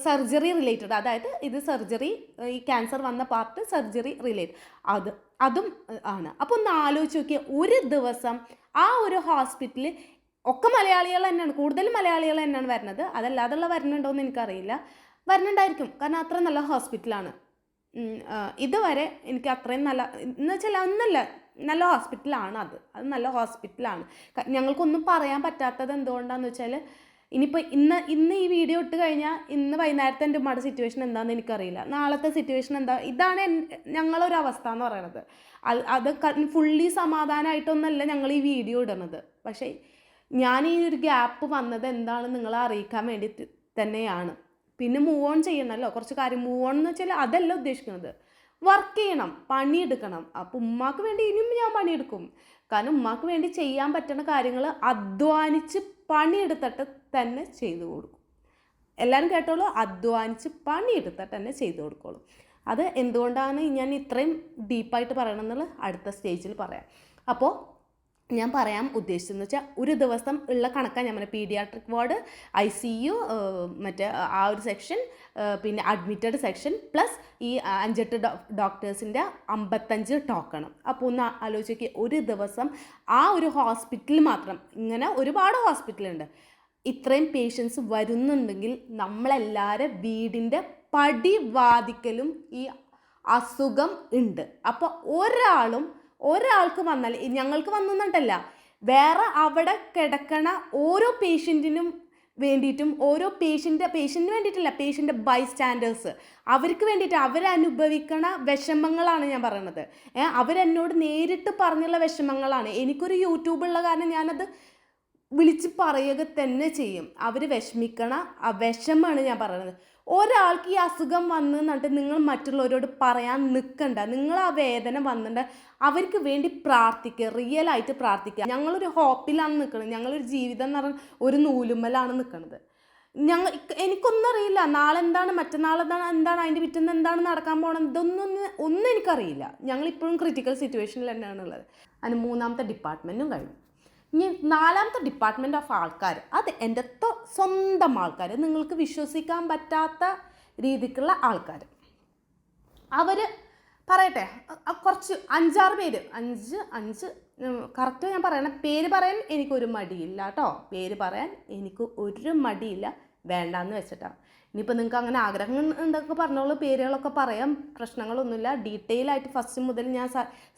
സർജറി റിലേറ്റഡ്, അതായത് ഇത് സർജറി, ഈ ക്യാൻസർ വന്ന പാർട്ട് സർജറി റിലേറ്റഡ്, അതും ആണ്. അപ്പോൾ ഒന്ന് ആലോചിച്ച് നോക്കിയാൽ ഒരു ദിവസം ആ ഒരു ഹോസ്പിറ്റലിൽ ഒക്കെ മലയാളികൾ തന്നെയാണ്, കൂടുതലും മലയാളികൾ തന്നെയാണ് വരുന്നത്. അതല്ലാതുള്ള വരുന്നുണ്ടോ എന്ന് എനിക്കറിയില്ല, വരുന്നുണ്ടായിരിക്കും, കാരണം അത്ര നല്ല ഹോസ്പിറ്റലാണ്. ഇതുവരെ എനിക്ക് അത്രയും നല്ല എന്ന് വെച്ചാൽ ഒന്നല്ല, നല്ല ഹോസ്പിറ്റലാണ്. അത് നല്ല ഹോസ്പിറ്റലാണ്. ഞങ്ങൾക്കൊന്നും പറയാൻ പറ്റാത്തത് എന്തുകൊണ്ടാണെന്ന് വെച്ചാൽ, ഇനിയിപ്പോൾ ഇന്ന് ഈ വീഡിയോ ഇട്ട് കഴിഞ്ഞാൽ ഇന്ന് വൈകുന്നേരത്തെ എൻ്റെ ഉമ്മയുടെ സിറ്റുവേഷൻ എന്താണെന്ന് എനിക്കറിയില്ല, നാളത്തെ സിറ്റുവേഷൻ എന്താ. ഇതാണ് ഞങ്ങളൊരവസ്ഥ എന്ന് പറയുന്നത്. അത് ഫുള്ളി സമാധാനമായിട്ടൊന്നല്ല ഞങ്ങൾ ഈ വീഡിയോ ഇടുന്നത്. പക്ഷേ ഞാൻ ഈ ഒരു ഗ്യാപ്പ് വന്നത് എന്താണ് നിങ്ങളെ അറിയിക്കാൻ വേണ്ടി തന്നെയാണ്. പിന്നെ മൂവ് ഓൺ ചെയ്യണമല്ലോ, കുറച്ച് കാര്യം. മൂവ് ഓൺ എന്ന് വെച്ചാൽ അതല്ല ഉദ്ദേശിക്കുന്നത്, വർക്ക് ചെയ്യണം, പണിയെടുക്കണം. അപ്പോൾ ഉമ്മാക്ക് വേണ്ടി ഇനിയും ഞാൻ പണിയെടുക്കും. കാരണം ഉമ്മാക്ക് വേണ്ടി ചെയ്യാൻ പറ്റുന്ന കാര്യങ്ങൾ അധ്വാനിച്ച് പണിയെടുത്തിട്ട് തന്നെ ചെയ്തു കൊടുക്കും. എല്ലാവരും കേട്ടോളൂ, അധ്വാനിച്ച് പണിയെടുത്തിട്ട് തന്നെ ചെയ്തു കൊടുക്കുള്ളൂ. അത് എന്തുകൊണ്ടാണ് ഞാൻ ഇത്രയും ഡീപ്പായിട്ട് പറയണമെന്നുള്ളത് അടുത്ത സ്റ്റേജിൽ പറയാം. അപ്പോൾ ഞാൻ പറയാൻ ഉദ്ദേശിച്ചതെന്ന് വെച്ചാൽ, ഒരു ദിവസം ഉള്ള കണക്കാണ് ഞാൻ പറഞ്ഞത്. പീഡിയാട്രിക് വാർഡ്, ICU, മറ്റേ ആ ഒരു സെക്ഷൻ, പിന്നെ അഡ്മിറ്റഡ് സെക്ഷൻ, പ്ലസ് ഈ 5-8 ഡോക്ടേഴ്സിൻ്റെ 55 ടോക്കണം. അപ്പോൾ ഒന്ന് ആലോചിക്കുക, ഒരു ദിവസം ആ ഒരു ഹോസ്പിറ്റലിൽ മാത്രം, ഇങ്ങനെ ഒരുപാട് ഹോസ്പിറ്റലുണ്ട്, ഇത്രയും പേഷ്യൻസ് വരുന്നുണ്ടെങ്കിൽ നമ്മളെല്ലാവരും വീടിൻ്റെ പടിവാതിക്കലും ഈ അസുഖം ഉണ്ട്. അപ്പോൾ ഒരാൾക്ക് വന്നാൽ, ഞങ്ങൾക്ക് വന്നിട്ടല്ല, വേറെ അവിടെ കിടക്കണ ഓരോ പേഷ്യൻറ്റിനും വേണ്ടിയിട്ടും, ഓരോ പേഷ്യൻറ്റിന് വേണ്ടിയിട്ടല്ല, പേഷ്യൻ്റെ ബൈസ്റ്റാൻഡേഴ്സ്, അവർക്ക് വേണ്ടിയിട്ട് അവരനുഭവിക്കണ വിഷമങ്ങളാണ് ഞാൻ പറയുന്നത്. അവരെന്നോട് നേരിട്ട് പറഞ്ഞുള്ള വിഷമങ്ങളാണ്. എനിക്കൊരു യൂട്യൂബുള്ള കാരണം ഞാനത് വിളിച്ച് പറയുക തന്നെ ചെയ്യും. അവർ വിഷമിക്കണ ആ വിഷമമാണ് ഞാൻ പറയുന്നത്. ഒരാൾക്ക് ഈ അസുഖം വന്നു എന്നിട്ട് നിങ്ങൾ മറ്റുള്ളവരോട് പറയാൻ നിൽക്കണ്ട. നിങ്ങൾ ആ വേദന വന്നിട്ട് അവർക്ക് വേണ്ടി പ്രാർത്ഥിക്കുക, റിയലായിട്ട് പ്രാർത്ഥിക്കുക. ഞങ്ങളൊരു ഹോപ്പിലാണ് നിൽക്കുന്നത്, ഞങ്ങളൊരു ജീവിതം എന്ന് പറഞ്ഞാൽ ഒരു നൂലുമ്മലാണ് നിൽക്കുന്നത്. എനിക്കൊന്നും അറിയില്ല, നാളെ എന്താണ്, മറ്റന്നാൾ എന്താണ്, അതിൻ്റെ പിറ്റേന്ന് എന്താണ് നടക്കാൻ പോകണം, ഒന്നും എനിക്കറിയില്ല. ഞങ്ങളിപ്പോഴും ക്രിട്ടിക്കൽ സിറ്റുവേഷനിൽ തന്നെയാണ് ഉള്ളത്. അതിന് 3ാമത്തെ ഡിപ്പാർട്ട്മെൻറ്റും കഴിഞ്ഞു. ഇനി 4ാമത്തെ ഡിപ്പാർട്ട്മെൻറ്റ് ഓഫ് ആൾക്കാർ, അത് എൻ്റെ സ്വന്തം ആൾക്കാർ, നിങ്ങൾക്ക് വിശ്വസിക്കാൻ പറ്റാത്ത രീതിക്കുള്ള ആൾക്കാർ. അവർ പറയട്ടെ, കുറച്ച് 5-6 പേര്, 5 കറക്റ്റ് ഞാൻ പറയണം. പേര് പറയാൻ എനിക്കൊരു മടിയില്ല കേട്ടോ, പേര് പറയാൻ എനിക്ക് ഒരു മടിയില്ല, വേണ്ടാന്ന് വെച്ചിട്ടാണ്. ഇനിയിപ്പോൾ നിങ്ങൾക്ക് അങ്ങനെ ആഗ്രഹം ഉണ്ടൊക്കെ പറഞ്ഞോളൂ, പേരുകളൊക്കെ പറയാം, പ്രശ്നങ്ങളൊന്നുമില്ല. ഡീറ്റെയിൽ ആയിട്ട് ഫസ്റ്റ് മുതൽ ഞാൻ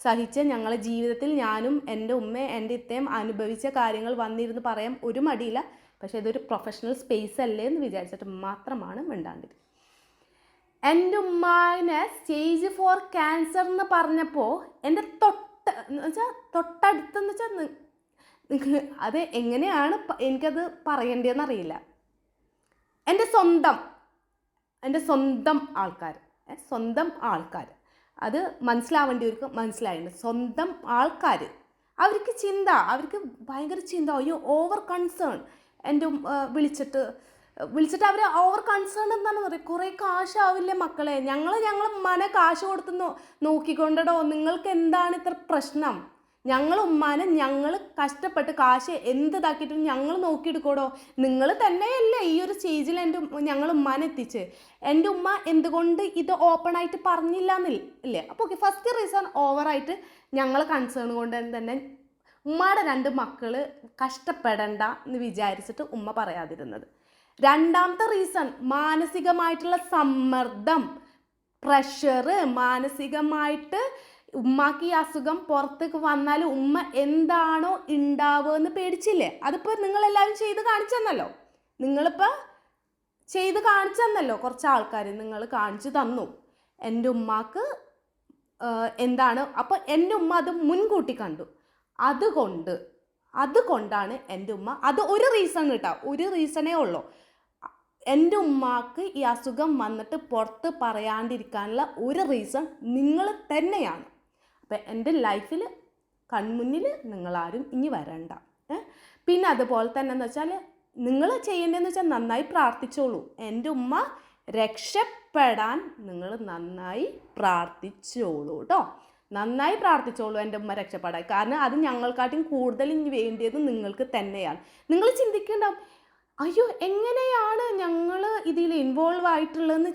സഹിച്ച ഞങ്ങളുടെ ജീവിതത്തിൽ ഞാനും എൻ്റെ ഉമ്മയും എൻ്റെ ഇത്തയും അനുഭവിച്ച കാര്യങ്ങൾ വന്നിരുന്ന് പറയാം, ഒരു മടിയില്ല. പക്ഷേ ഇതൊരു പ്രൊഫഷണൽ സ്പേസ് അല്ലേ എന്ന് വിചാരിച്ചിട്ട് മാത്രമാണ് മിണ്ടാണ്ടിരുന്നത്. എൻ്റെ ഉമ്മാനെ സ്റ്റേജ് 4 ക്യാൻസർ എന്ന് പറഞ്ഞപ്പോൾ എൻ്റെ തൊട്ടടുത്തെന്ന് വെച്ചാൽ അത് എങ്ങനെയാണ് എനിക്കത് പറയേണ്ടതെന്ന് അറിയില്ല. എൻ്റെ എൻ്റെ സ്വന്തം ആൾക്കാർ, അത് മനസ്സിലാവേണ്ടിയവർക്ക് മനസ്സിലായിട്ടുണ്ട്. സ്വന്തം ആൾക്കാർ, അവർക്ക് ഭയങ്കര ചിന്ത, അയ്യോ ഓവർ കൺസേൺ. എൻ്റെ വിളിച്ചിട്ട് അവർ ഓവർ കൺസേൺ എന്താണെന്ന് പറയും, കുറേ കാശാവില്ലേ മക്കളെ, ഞങ്ങൾ ഉമ്മാനെ കാശ് കൊടുത്ത് നോക്കിക്കൊണ്ടോ, നിങ്ങൾക്ക് എന്താണ് ഇത്ര പ്രശ്നം, ഞങ്ങൾ കഷ്ടപ്പെട്ട് കാശ് ഇതാക്കിയിട്ടും ഞങ്ങൾ നോക്കിയെടുക്കോടോ, നിങ്ങൾ തന്നെയല്ലേ ഈ ഒരു സ്റ്റേജിൽ ഞങ്ങൾ ഉമ്മാനെ എത്തിച്ച്, എൻ്റെ ഉമ്മ എന്തുകൊണ്ട് ഇത് ഓപ്പണായിട്ട് പറഞ്ഞില്ല എന്നില്ലേ. അപ്പോൾ ഓക്കെ, ഫസ്റ്റ് റീസൺ ഓവറായിട്ട് ഞങ്ങൾ കൺസേൺ കൊണ്ട് തന്നെ ഉമ്മയുടെ 2 മക്കൾ കഷ്ടപ്പെടണ്ട എന്ന് വിചാരിച്ചിട്ട് ഉമ്മ പറയാതിരുന്നത്. രണ്ടാമത്തെ റീസൺ മാനസികമായിട്ടുള്ള സമ്മർദ്ദം, പ്രഷറ്, മാനസികമായിട്ട് ഉമ്മാക്ക് ഈ അസുഖം പുറത്തേക്ക് വന്നാൽ ഉമ്മ എന്താണോ ഉണ്ടാവുക എന്ന് പേടിച്ചില്ലേ. അതിപ്പോൾ നിങ്ങളെല്ലാവരും ചെയ്ത് കാണിച്ചെന്നല്ലോ, കുറച്ച് ആൾക്കാർ നിങ്ങൾ കാണിച്ചു തന്നു എൻ്റെ ഉമ്മാക്ക് എന്താണ്. അപ്പോൾ എൻ്റെ ഉമ്മ അത് മുൻകൂട്ടി കണ്ടു. അതുകൊണ്ടാണ് എൻ്റെ ഉമ്മ, അത് ഒരു റീസൺ കേട്ടോ, ഒരു റീസണേ ഉള്ളൂ, എൻ്റെ ഉമ്മാക്ക് ഈ അസുഖം വന്നിട്ട് പുറത്ത് പറയാണ്ടിരിക്കാനുള്ള ഒരു റീസൺ നിങ്ങൾ തന്നെയാണ്. അപ്പം എൻ്റെ ലൈഫിൽ കൺമുന്നിൽ നിങ്ങളാരും ഇനി വരണ്ട. പിന്നെ അതുപോലെ തന്നെ എന്ന് വെച്ചാൽ നിങ്ങൾ ചെയ്യേണ്ടതെന്ന് വെച്ചാൽ നന്നായി പ്രാർത്ഥിച്ചോളൂ. എൻ്റെ ഉമ്മ രക്ഷപ്പെടാൻ നിങ്ങൾ നന്നായി പ്രാർത്ഥിച്ചോളൂ കേട്ടോ, നന്നായി പ്രാർത്ഥിച്ചോളൂ എൻ്റെ ഉമ്മ രക്ഷപ്പെടാൻ. കാരണം അത് ഞങ്ങൾക്കാട്ടും കൂടുതൽ ഇനി വേണ്ടിയത് നിങ്ങൾക്ക് തന്നെയാണ്. നിങ്ങൾ ചിന്തിക്കേണ്ടാവും, അയ്യോ എങ്ങനെയാണ് ഞങ്ങൾ ഇതിൽ ഇൻവോൾവ് ആയിട്ടുള്ളതെന്ന്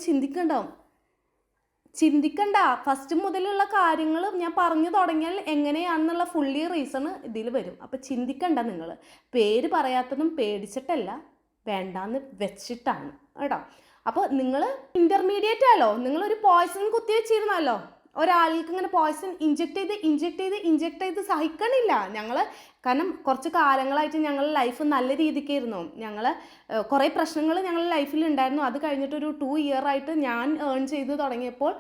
ചിന്തിക്കണ്ട. ഫസ്റ്റ് മുതലുള്ള കാര്യങ്ങൾ ഞാൻ പറഞ്ഞു തുടങ്ങിയാൽ എങ്ങനെയാണെന്നുള്ള ഫുള്ളി റീസൺ ഇതിൽ വരും. അപ്പോൾ ചിന്തിക്കണ്ട. നിങ്ങൾ പേര് പറയാത്തതും പേടിച്ചിട്ടല്ല, വേണ്ടാന്ന് വെച്ചിട്ടാണ് കേട്ടോ. അപ്പോൾ നിങ്ങൾ ഇൻ്റർമീഡിയറ്റ് ആയല്ലോ, നിങ്ങളൊരു പോയ്സൺ കുത്തിവെച്ചിരുന്നല്ലോ, ഒരാൾക്ക് ഇങ്ങനെ പോയ്സൺ ഇഞ്ചെക്ട് ചെയ്ത് സഹിക്കണില്ല ഞങ്ങൾ. കാരണം കുറച്ച് കാലങ്ങളായിട്ട് ഞങ്ങളുടെ ലൈഫ് നല്ല രീതിക്കായിരുന്നു. കുറേ പ്രശ്നങ്ങൾ ഞങ്ങളുടെ ലൈഫിൽ ഉണ്ടായിരുന്നു. അത് കഴിഞ്ഞിട്ടൊരു 2 ഇയർ ആയിട്ട് ഞാൻ ഏൺ ചെയ്ത് തുടങ്ങിയപ്പോൾ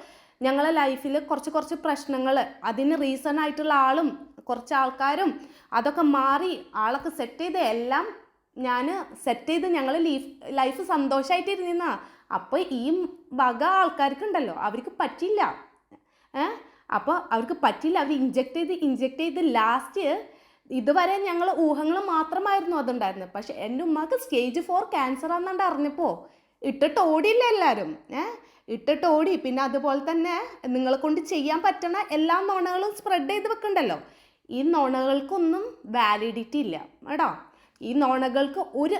ഞങ്ങളുടെ ലൈഫിൽ കുറച്ച് പ്രശ്നങ്ങൾ, അതിന് റീസൺ ആയിട്ടുള്ള ആളും കുറച്ച് ആൾക്കാരും അതൊക്കെ മാറി ആളൊക്കെ സെറ്റ് ചെയ്ത് എല്ലാം ഞാൻ സെറ്റ് ചെയ്ത് ഞങ്ങൾ ലൈഫ് സന്തോഷമായിട്ടിരുന്ന. അപ്പോൾ ഈ വക ആൾക്കാർക്കുണ്ടല്ലോ, അവർക്ക് പറ്റില്ല. അപ്പോൾ അവർക്ക് പറ്റില്ല, അവർ ഇഞ്ചെക്ട് ചെയ്ത് ലാസ്റ്റ് ഇതുവരെ ഞങ്ങൾ ഊഹങ്ങൾ മാത്രമായിരുന്നു അതുണ്ടായിരുന്നത്. പക്ഷെ എൻ്റെ ഉമ്മാക്ക് സ്റ്റേജ് 4 ക്യാൻസർ ആണെന്നാണ്ട് അറിഞ്ഞപ്പോൾ ഇട്ടിട്ട് ഓടിയില്ല എല്ലാവരും, ഇട്ടിട്ട് ഓടി. പിന്നെ അതുപോലെ തന്നെ നിങ്ങളെ കൊണ്ട് ചെയ്യാൻ പറ്റണ എല്ലാ നുണകളും സ്പ്രെഡ് ചെയ്ത് വെക്കണ്ടല്ലോ. ഈ നുണകൾക്കൊന്നും വാലിഡിറ്റി ഇല്ല കേട്ടോ. ഈ നുണകൾക്ക് ഒരു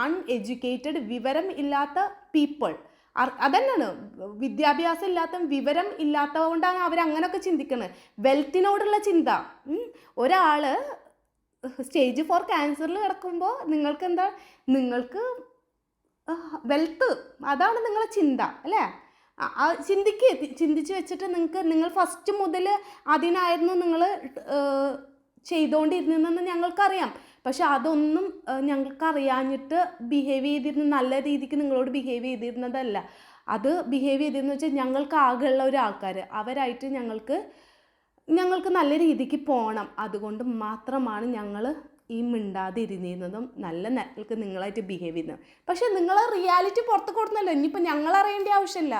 അൺഎഡ്യൂക്കേറ്റഡ് വിവരം ഇല്ലാത്ത പീപ്പിൾ, അതന്നെയാണ് വിദ്യാഭ്യാസം ഇല്ലാത്ത, വിവരം ഇല്ലാത്തത് കൊണ്ടാണ് അവരങ്ങനെയൊക്കെ ചിന്തിക്കുന്നത്. വെൽത്തിനോടുള്ള ചിന്ത. ഒരാൾ സ്റ്റേജ് 4 ക്യാൻസറിൽ കിടക്കുമ്പോൾ നിങ്ങൾക്ക് വെൽത്ത്, അതാണ് നിങ്ങളെ ചിന്ത അല്ലേ. ചിന്തിച്ച് വെച്ചിട്ട് നിങ്ങൾ ഫസ്റ്റ് മുതൽ അതിനായിരുന്നു നിങ്ങൾ ചെയ്തുകൊണ്ടിരുന്നതെന്ന് ഞങ്ങൾക്കറിയാം. പക്ഷെ അതൊന്നും ഞങ്ങൾക്കറിയാഞ്ഞിട്ട് ബിഹേവ് ചെയ്തിരുന്ന, നല്ല രീതിക്ക് നിങ്ങളോട് ബിഹേവ് ചെയ്തിരുന്നതല്ല. അത് ബിഹേവ് ചെയ്തിരുന്നു വെച്ചാൽ ഞങ്ങൾക്ക് ആകെയുള്ള ഒരാൾക്കാർ, അവരായിട്ട് ഞങ്ങൾക്ക് നല്ല രീതിക്ക് പോകണം. അതുകൊണ്ട് മാത്രമാണ് ഞങ്ങൾ ഈ മിണ്ടാതിരുന്നിരുന്നതും നല്ല നിലക്ക് നിങ്ങളായിട്ട് ബിഹേവ് ചെയ്യുന്നത്. പക്ഷെ നിങ്ങളെ റിയാലിറ്റി പുറത്ത് കൊടുക്കുന്നല്ലോ. ഇനിയിപ്പോൾ ഞങ്ങൾ അറിയേണ്ട ആവശ്യമില്ല,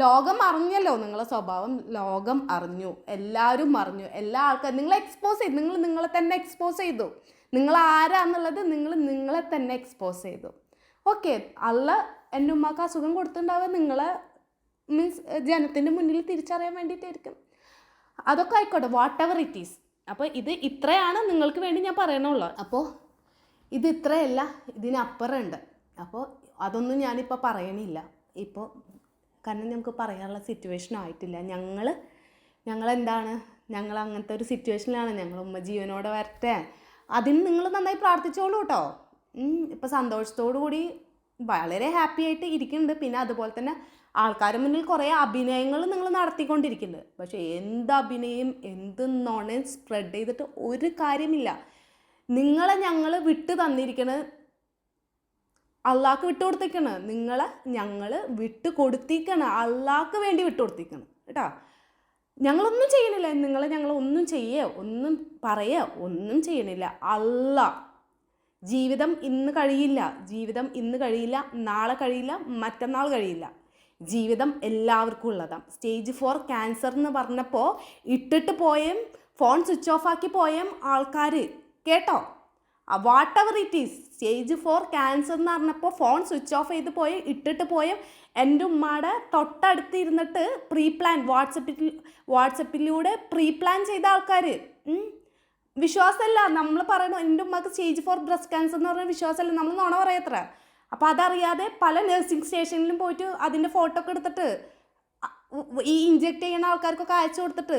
ലോകം അറിഞ്ഞല്ലോ നിങ്ങളെ സ്വഭാവം. ലോകം അറിഞ്ഞു, എല്ലാവരും അറിഞ്ഞു, എല്ലാ ആൾക്കാരും നിങ്ങളെ എക്സ്പോസ് ചെയ്തു. നിങ്ങളെ തന്നെ എക്സ്പോസ് ചെയ്തു. നിങ്ങൾ ആരാന്നുള്ളത് നിങ്ങളെ തന്നെ എക്സ്പോസ് ചെയ്തു. ഓക്കെ, അള്ള എൻ്റെ ഉമ്മാക്ക് അസുഖം കൊടുത്തിട്ടുണ്ടാവുക നിങ്ങളെ ജനത്തിൻ്റെ മുന്നിൽ തിരിച്ചറിയാൻ വേണ്ടിയിട്ടായിരിക്കും. അതൊക്കെ ആയിക്കോട്ടെ, വാട്ട് എവർ ഇറ്റ് ഈസ്. അപ്പോൾ ഇത്രയാണ് നിങ്ങൾക്ക് വേണ്ടി ഞാൻ പറയണുള്ളൂ. അപ്പോൾ ഇത് ഇത്രയല്ല, ഇതിനപ്പുറം ഉണ്ട്. അപ്പോൾ അതൊന്നും ഞാനിപ്പോൾ പറയണില്ല ഇപ്പോൾ, കാരണം ഞങ്ങൾക്ക് പറയാനുള്ള സിറ്റുവേഷൻ ആയിട്ടില്ല. ഞങ്ങൾ അങ്ങനത്തെ ഒരു സിറ്റുവേഷനിലാണ്. ഞങ്ങൾ ഉമ്മ ജീവനോടെ വരട്ടെ, അതിന് നിങ്ങൾ നന്നായി പ്രാർത്ഥിച്ചോളൂ കേട്ടോ. ഇപ്പോൾ സന്തോഷത്തോടു കൂടി വളരെ ഹാപ്പി ആയിട്ട് ഇരിക്കുന്നുണ്ട്. പിന്നെ അതുപോലെ തന്നെ ആൾക്കാരുടെ മുന്നിൽ കുറേ അഭിനയങ്ങൾ നിങ്ങൾ നടത്തിക്കൊണ്ടിരിക്കുന്നുണ്ട്. പക്ഷേ എന്ത് അഭിനയം, എന്ത് നുണയും സ്പ്രെഡ് ചെയ്തിട്ട് ഒരു കാര്യമില്ല. നിങ്ങളെ ഞങ്ങൾ വിട്ടു തന്നിരിക്കണത് അള്ളാഹ്ക്ക് വിട്ടുകൊടുത്തിരിക്കണം. ഞങ്ങൾ വിട്ടുകൊടുത്തിരിക്കണം, അള്ളാഹ്ക്ക് വേണ്ടി വിട്ടുകൊടുത്തിരിക്കണം കേട്ടോ. ഞങ്ങളൊന്നും ചെയ്യണില്ല, ഞങ്ങളൊന്നും ചെയ്യോ, ഒന്നും പറയോ, ഒന്നും ചെയ്യണില്ല. ജീവിതം ഇന്ന് കഴിയില്ല, ജീവിതം ഇന്ന് കഴിയില്ല, നാളെ കഴിയില്ല, മറ്റന്നാൾ കഴിയില്ല. ജീവിതം എല്ലാവർക്കും ഉള്ളതാണ്. സ്റ്റേജ് 4 ക്യാൻസർ എന്ന് പറഞ്ഞപ്പോൾ ഇട്ടിട്ട് പോയും ഫോൺ സ്വിച്ച് ഓഫ് ആക്കി പോയും ആൾക്കാർ കേട്ടോ. What ever it is, stage 4 cancer എന്ന് പറഞ്ഞപ്പോൾ ഫോൺ സ്വിച്ച് ഓഫ് ചെയ്ത് പോയി ഇട്ടിട്ട് പോയും എൻ്റെ ഉമ്മയുടെ തൊട്ടടുത്ത് ഇരുന്നിട്ട് പ്രീ പ്ലാൻ വാട്സപ്പിലൂടെ പ്രീ പ്ലാൻ ചെയ്ത ആൾക്കാർ. വിശ്വാസമല്ല നമ്മൾ പറയണു എൻ്റെ ഉമ്മക്ക് സ്റ്റേജ് 4 ബ്രസ്റ്റ് ക്യാൻസർ എന്ന് പറഞ്ഞാൽ വിശ്വാസമല്ല, നമ്മൾ നുണ പറയത്ര. അപ്പോൾ അതറിയാതെ പല നഴ്സിംഗ് സ്റ്റേഷനിലും പോയിട്ട് അതിൻ്റെ ഫോട്ടോ ഒക്കെ എടുത്തിട്ട് ഈ ഇഞ്ചെക്ട് ചെയ്യുന്ന ആൾക്കാർക്കൊക്കെ അയച്ചു കൊടുത്തിട്ട്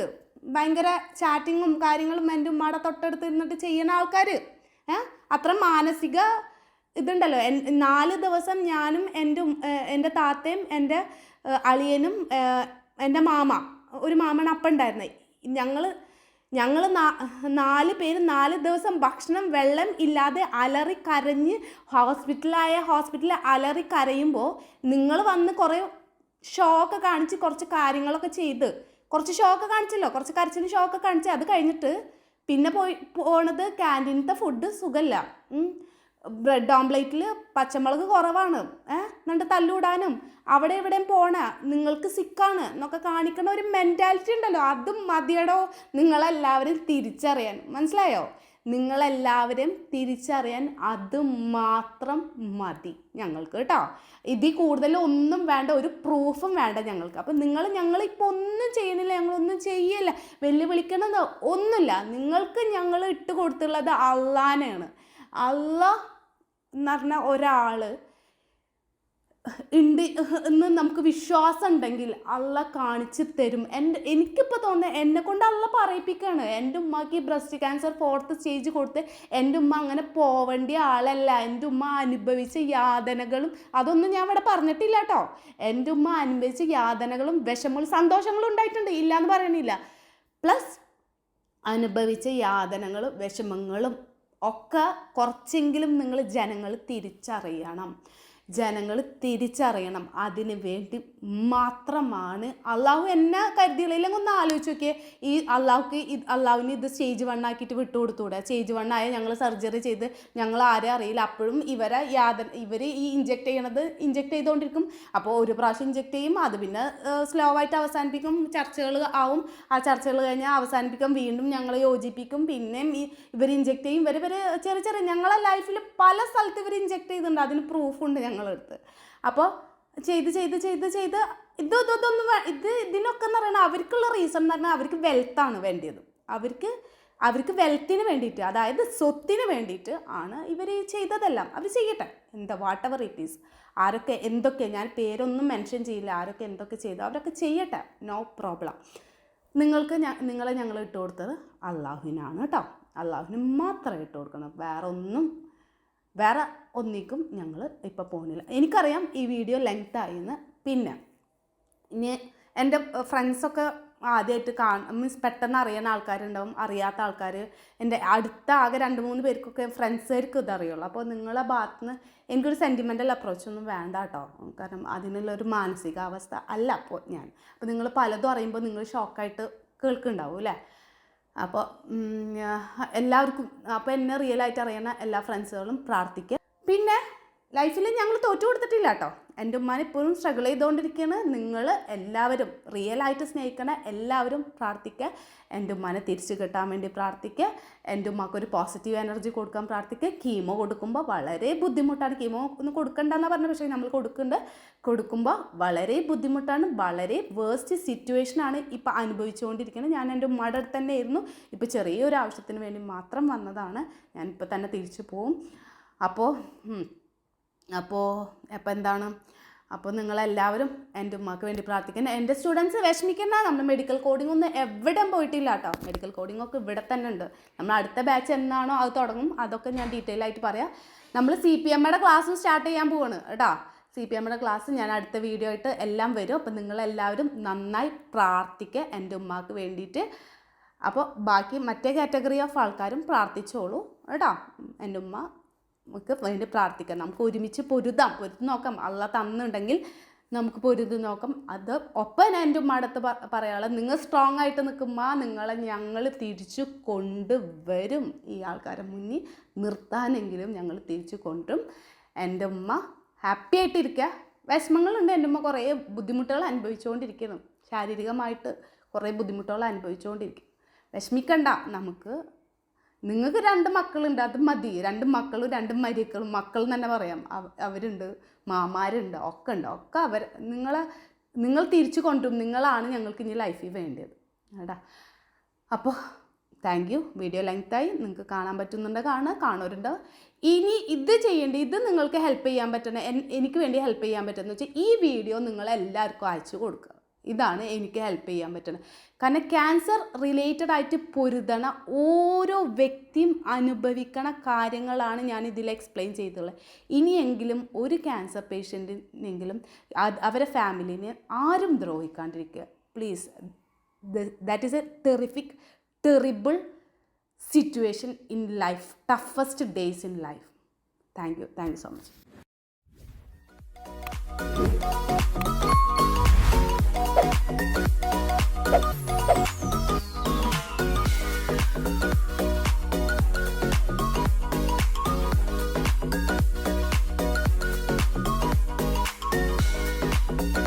ഭയങ്കര ചാറ്റിങ്ങും കാര്യങ്ങളും എൻ്റെ ഉമ്മയുടെ തൊട്ടടുത്ത് ഇരുന്നിട്ട് ചെയ്യുന്ന ആൾക്കാർ. അത്ര മാനസിക ഇതുണ്ടല്ലോ. 4 ദിവസം ഞാനും എൻ്റെ താത്തയും എൻ്റെ അളിയനും എൻ്റെ ഒരു മാമൻ അപ്പം ഉണ്ടായിരുന്നത്. ഞങ്ങൾ 4 പേര് 4 ദിവസം ഭക്ഷണം വെള്ളം ഇല്ലാതെ അലറി കരഞ്ഞ് ഹോസ്പിറ്റലിൽ അലറി കരയുമ്പോൾ നിങ്ങൾ വന്ന് കുറേ ഷോക്ക് കാണിച്ച് കുറച്ച് കാര്യങ്ങളൊക്കെ ചെയ്ത് കുറച്ച് ഷോക്ക് കാണിച്ചല്ലോ, കുറച്ച് കരച്ചിന് ഷോക്ക് കാണിച്ച് അത് കഴിഞ്ഞിട്ട് പിന്നെ പോണത് ക്യാൻറ്റീനത്തെ ഫുഡ് സുഖമല്ല, ബ്രെഡ് ഓംപ്ലേറ്റിൽ പച്ചമുളക് കുറവാണ്, എന്നിട്ട് തല്ലൂടാനും അവിടെ എവിടെയും പോണ നിങ്ങൾക്ക് സിക്കാണ് എന്നൊക്കെ കാണിക്കുന്ന ഒരു മെൻറ്റാലിറ്റി ഉണ്ടല്ലോ. അതും മതിയടോ നിങ്ങളെല്ലാവരും തിരിച്ചറിയാൻ. മനസ്സിലായോ? നിങ്ങളെല്ലാവരും തിരിച്ചറിയാൻ അത് മാത്രം മതി ഞങ്ങൾക്ക് കേട്ടോ. ഇതിൽ കൂടുതൽ ഒന്നും വേണ്ട, ഒരു പ്രൂഫും വേണ്ട ഞങ്ങൾക്ക്. അപ്പം ഞങ്ങളിപ്പോൾ ഒന്നും ചെയ്യണില്ല, ഞങ്ങളൊന്നും ചെയ്യില്ല, വെല്ലുവിളിക്കണത് ഒന്നുമില്ല. നിങ്ങൾക്ക് ഞങ്ങൾ ഇട്ട് കൊടുത്തുള്ളത് അള്ളാനെയാണ്. അള്ളാഹ് എന്ന് പറഞ്ഞ ഒരാൾ ഉണ്ട് എന്ന് നമുക്ക് വിശ്വാസം ഉണ്ടെങ്കിൽ അള്ളാഹ് കാണിച്ച് തരും. എനിക്കിപ്പോൾ തോന്നുന്നത് എന്നെക്കൊണ്ട് അള്ളാഹ് പറയിപ്പിക്കുകയാണ്. എൻ്റെ ഉമ്മക്ക് ഈ ബ്രസ്റ്റ് ക്യാൻസർ 4th സ്റ്റേജ് കൊടുത്ത് എൻ്റെ ഉമ്മ അങ്ങനെ പോവേണ്ട ആളല്ല. എൻ്റെ ഉമ്മ അനുഭവിച്ച യാതനകളും അതൊന്നും ഞാൻ ഇവിടെ പറഞ്ഞിട്ടില്ല കേട്ടോ. എൻ്റെ ഉമ്മ അനുഭവിച്ച യാതനകളും വിഷമങ്ങളും സന്തോഷങ്ങളും ഉണ്ടായിട്ടുണ്ട്, ഇല്ലയെന്ന് പറയണില്ല. പ്ലസ് അനുഭവിച്ച യാതനകളും വിഷമങ്ങളും ഒക്കെ കുറച്ചെങ്കിലും ജനങ്ങൾ തിരിച്ചറിയണം. അതിന് വേണ്ടി മാത്രമാണ് അള്ളാഹു എന്നെ കരുതിയില്ലെങ്കിൽ ഒന്ന് ആലോചിച്ച് നോക്കിയേ. ഈ അള്ളാഹുവിന് ഇത് സ്റ്റേജ് 1 ആക്കിയിട്ട് വിട്ടുകൊടുത്തൂടെ? സ്റ്റേജ് 1 ആയ ഞങ്ങൾ സർജറി ചെയ്ത് ഞങ്ങൾ ആരും അറിയില്ല. അപ്പോഴും ഇവർ ഈ ഇഞ്ചെക്ട് ചെയ്തുകൊണ്ടിരിക്കും. അപ്പോൾ ഒരു പ്രാവശ്യം ഇഞ്ചെക്ട് ചെയ്യും, അത് പിന്നെ സ്ലോ ആയിട്ട് അവസാനിപ്പിക്കും, ചർച്ചകൾ ആവും. ആ ചർച്ചകൾ കഴിഞ്ഞാൽ അവസാനിപ്പിക്കും, വീണ്ടും ഞങ്ങൾ യോജിപ്പിക്കും, പിന്നെയും ഇവർ ഇഞ്ചെക്ട് ചെയ്യും. ഇവർ ചെറിയ ഞങ്ങളെ ലൈഫിൽ പല സ്ഥലത്ത് ഇവർ ഇഞ്ചെക്ട് ചെയ്തിട്ടുണ്ട്, അതിന് പ്രൂഫുണ്ട് ഞങ്ങളെടുത്ത്. അപ്പോൾ ചെയ്ത് ഇതിനൊക്കെ എന്ന് പറയുന്നത് അവർക്കുള്ള റീസൺ എന്ന് പറഞ്ഞാൽ അവർക്ക് വെൽത്താണ് വേണ്ടത്. അവർക്ക് വെൽത്തിന് വേണ്ടിയിട്ട്, അതായത് സ്വത്തിന് വേണ്ടിയിട്ട് ആണ് ഇവർ ചെയ്തതെല്ലാം. അവർ ചെയ്യട്ടെ, വാട്ട് എവർ ഇറ്റ് ഈസ്. ആരൊക്കെ എന്തൊക്കെ, ഞാൻ പേരൊന്നും മെൻഷൻ ചെയ്യില്ല, ആരൊക്കെ എന്തൊക്കെ ചെയ്തു അവരൊക്കെ ചെയ്യട്ടെ, നോ പ്രോബ്ലം. നിങ്ങളെ ഞങ്ങൾ ഇട്ട് കൊടുത്തത് അള്ളാഹുവിനാണ് കേട്ടോ. അള്ളാഹുവിന് മാത്രം ഇട്ട് കൊടുക്കണം, വേറെ ഒന്നിക്കും ഞങ്ങൾ ഇപ്പോൾ പോകുന്നില്ല. എനിക്കറിയാം ഈ വീഡിയോ ലെങ്ത് ആയിന്ന്. പിന്നെ ഇനി എൻ്റെ ഫ്രണ്ട്സൊക്കെ ആദ്യമായിട്ട് മീൻസ് പെട്ടെന്ന് അറിയുന്ന ആൾക്കാരുണ്ടാവും, അറിയാത്ത ആൾക്കാർ. എൻ്റെ അടുത്ത ആകെ 2-3 പേർക്കൊക്കെ ഫ്രണ്ട്സുകാർക്ക് ഇതറിയുള്ളൂ. അപ്പോൾ നിങ്ങളെ ഭാഗത്ത് നിന്ന് എനിക്കൊരു സെൻറ്റിമെൻ്റൽ അപ്രോച്ചൊന്നും വേണ്ട കേട്ടോ. കാരണം അതിനുള്ളൊരു മാനസികാവസ്ഥ അല്ല അപ്പോൾ ഞാൻ. അപ്പോൾ നിങ്ങൾ പലതും അറിയുമ്പോൾ നിങ്ങൾ ഷോക്കായിട്ട് കേൾക്കുന്നുണ്ടാവും അല്ലേ. അപ്പോൾ എല്ലാവർക്കും, അപ്പോൾ എന്നെ റിയലായിട്ട് അറിയുന്ന എല്ലാ ഫ്രണ്ട്സുകളും പ്രാർത്ഥിക്കുക. പിന്നെ ലൈഫിൽ ഞങ്ങൾ തോറ്റു കൊടുത്തിട്ടില്ല കേട്ടോ. എൻ്റെ ഉമ്മാനെ ഇപ്പോഴും സ്ട്രഗിൾ ചെയ്തുകൊണ്ടിരിക്കുകയാണ്. നിങ്ങൾ എല്ലാവരും റിയലായിട്ട് സ്നേഹിക്കണ എല്ലാവരും പ്രാർത്ഥിക്കുക. എൻ്റെ ഉമ്മാനെ തിരിച്ചു കിട്ടാൻ വേണ്ടി പ്രാർത്ഥിക്കുക. എൻ്റെ ഉമ്മാക്കൊരു പോസിറ്റീവ് എനർജി കൊടുക്കാൻ പ്രാർത്ഥിക്കുക. കീമോ കൊടുക്കുമ്പോൾ വളരെ ബുദ്ധിമുട്ടാണ്. കീമോ ഒന്നും കൊടുക്കണ്ടെന്നാണ് പറഞ്ഞത്, പക്ഷേ നമ്മൾ കൊടുക്കുമ്പോൾ വളരെ ബുദ്ധിമുട്ടാണ്. വളരെ വേസ്റ്റ് സിറ്റുവേഷനാണ് ഇപ്പോൾ അനുഭവിച്ചുകൊണ്ടിരിക്കുന്നത്. ഞാൻ എൻ്റെ ഉമ്മയുടെ അടുത്ത് തന്നെ ആയിരുന്നു. ഇപ്പോൾ ചെറിയൊരു ആവശ്യത്തിന് വേണ്ടി മാത്രം വന്നതാണ്. ഞാനിപ്പോൾ തന്നെ തിരിച്ചു പോവും. അപ്പോൾ നിങ്ങളെല്ലാവരും എൻ്റെ ഉമ്മക്ക് വേണ്ടി പ്രാർത്ഥിക്കണം. എൻ്റെ സ്റ്റുഡൻസ് വിഷമിക്കേണ്ട, നമ്മൾ മെഡിക്കൽ കോഡിംഗ് ഒന്നും എവിടെയും പോയിട്ടില്ല കേട്ടോ. മെഡിക്കൽ കോഡിംഗ് ഒക്കെ ഇവിടെ തന്നെ ഉണ്ട്. നമ്മൾ അടുത്ത ബാച്ച് എന്നാണോ അത് തുടങ്ങും, അതൊക്കെ ഞാൻ ഡീറ്റെയിൽ ആയിട്ട് പറയാം. നമ്മൾ CPMയുടെ ക്ലാസ്സും സ്റ്റാർട്ട് ചെയ്യാൻ പോവാണ് കേട്ടോ. CPMയുടെ ക്ലാസ് ഞാൻ അടുത്ത വീഡിയോ ആയിട്ട് എല്ലാം വരും. അപ്പോൾ നിങ്ങളെല്ലാവരും നന്നായി പ്രാർത്ഥിക്കുക എൻ്റെ ഉമ്മക്ക് വേണ്ടിയിട്ട്. അപ്പോൾ ബാക്കി മറ്റേ കാറ്റഗറി ഓഫ് ആൾക്കാരും പ്രാർത്ഥിച്ചോളൂ കേട്ടോ. എൻ്റെ ഉമ്മ നമുക്ക് വേണ്ടി പ്രാർത്ഥിക്കാം. നമുക്ക് ഒരുമിച്ച് പൊരുതാം, പൊരുത്ത് നോക്കാം. അള്ളാഹ് തന്നുണ്ടെങ്കിൽ നമുക്ക് പൊരുതി നോക്കാം. അത് ഒപ്പം എൻ്റെ ഉമ്മയുടെ അടുത്ത് പറയാനുള്ളത്, നിങ്ങൾ സ്ട്രോങ് ആയിട്ട് നിൽക്കുമ്പോൾ നിങ്ങളെ ഞങ്ങൾ തിരിച്ചു കൊണ്ടുവരും. ഈ ആൾക്കാരെ മുന്നിൽ നിർത്താനെങ്കിലും ഞങ്ങൾ തിരിച്ചു കൊണ്ടുവരും. എൻ്റെ ഉമ്മ ഹാപ്പി ആയിട്ടിരിക്കുക. വിഷമങ്ങളുണ്ട്, എൻ്റെ ഉമ്മ കുറേ ബുദ്ധിമുട്ടുകൾ അനുഭവിച്ചുകൊണ്ടിരിക്കുന്നു, ശാരീരികമായിട്ട് കുറേ ബുദ്ധിമുട്ടുകൾ അനുഭവിച്ചുകൊണ്ടിരിക്കും. വിഷമിക്കണ്ട. നിങ്ങൾക്ക് 2 മക്കളുണ്ട്, അത് മതി. 2 മക്കളും 2 മരുക്കളും, മക്കൾ തന്നെ പറയാം, അവരുണ്ട്, മാമാരുണ്ട്, ഒക്കെ ഉണ്ട്. ഒക്കെ നിങ്ങൾ തിരിച്ചു കൊണ്ടുവരും. നിങ്ങളാണ് ഞങ്ങൾക്ക് ഇനി ലൈഫിൽ വേണ്ടത് കേട്ടാ. അപ്പോൾ താങ്ക് യു. വീഡിയോ ലെങ്തായി, നിങ്ങൾക്ക് കാണാൻ പറ്റുന്നുണ്ട്, കാണുന്നുണ്ട്. ഇനി ഇത് ഇത് നിങ്ങൾക്ക് ഹെൽപ്പ് ചെയ്യാൻ പറ്റുന്ന, എനിക്ക് വേണ്ടി ഹെൽപ്പ് ചെയ്യാൻ പറ്റുന്ന വെച്ചാൽ ഈ വീഡിയോ നിങ്ങളെല്ലാവർക്കും അയച്ചു കൊടുക്കുക. ഇതാണ് എനിക്ക് ഹെൽപ്പ് ചെയ്യാൻ പറ്റുന്നത്. കാരണം ക്യാൻസർ റിലേറ്റഡ് ആയിട്ട് പൊരുതണ ഓരോ വ്യക്തിയും അനുഭവിക്കണ കാര്യങ്ങളാണ് ഞാൻ ഇതിൽ എക്സ്പ്ലെയിൻ ചെയ്തിട്ടുള്ളത്. ഇനിയെങ്കിലും ഒരു ക്യാൻസർ പേഷ്യൻറ്റിനെങ്കിലും അവരെ ഫാമിലിനെ ആരും ദ്രോഹിക്കാണ്ടിരിക്കുക please. That is a terrible situation in life, toughest days in life. Thank you so much.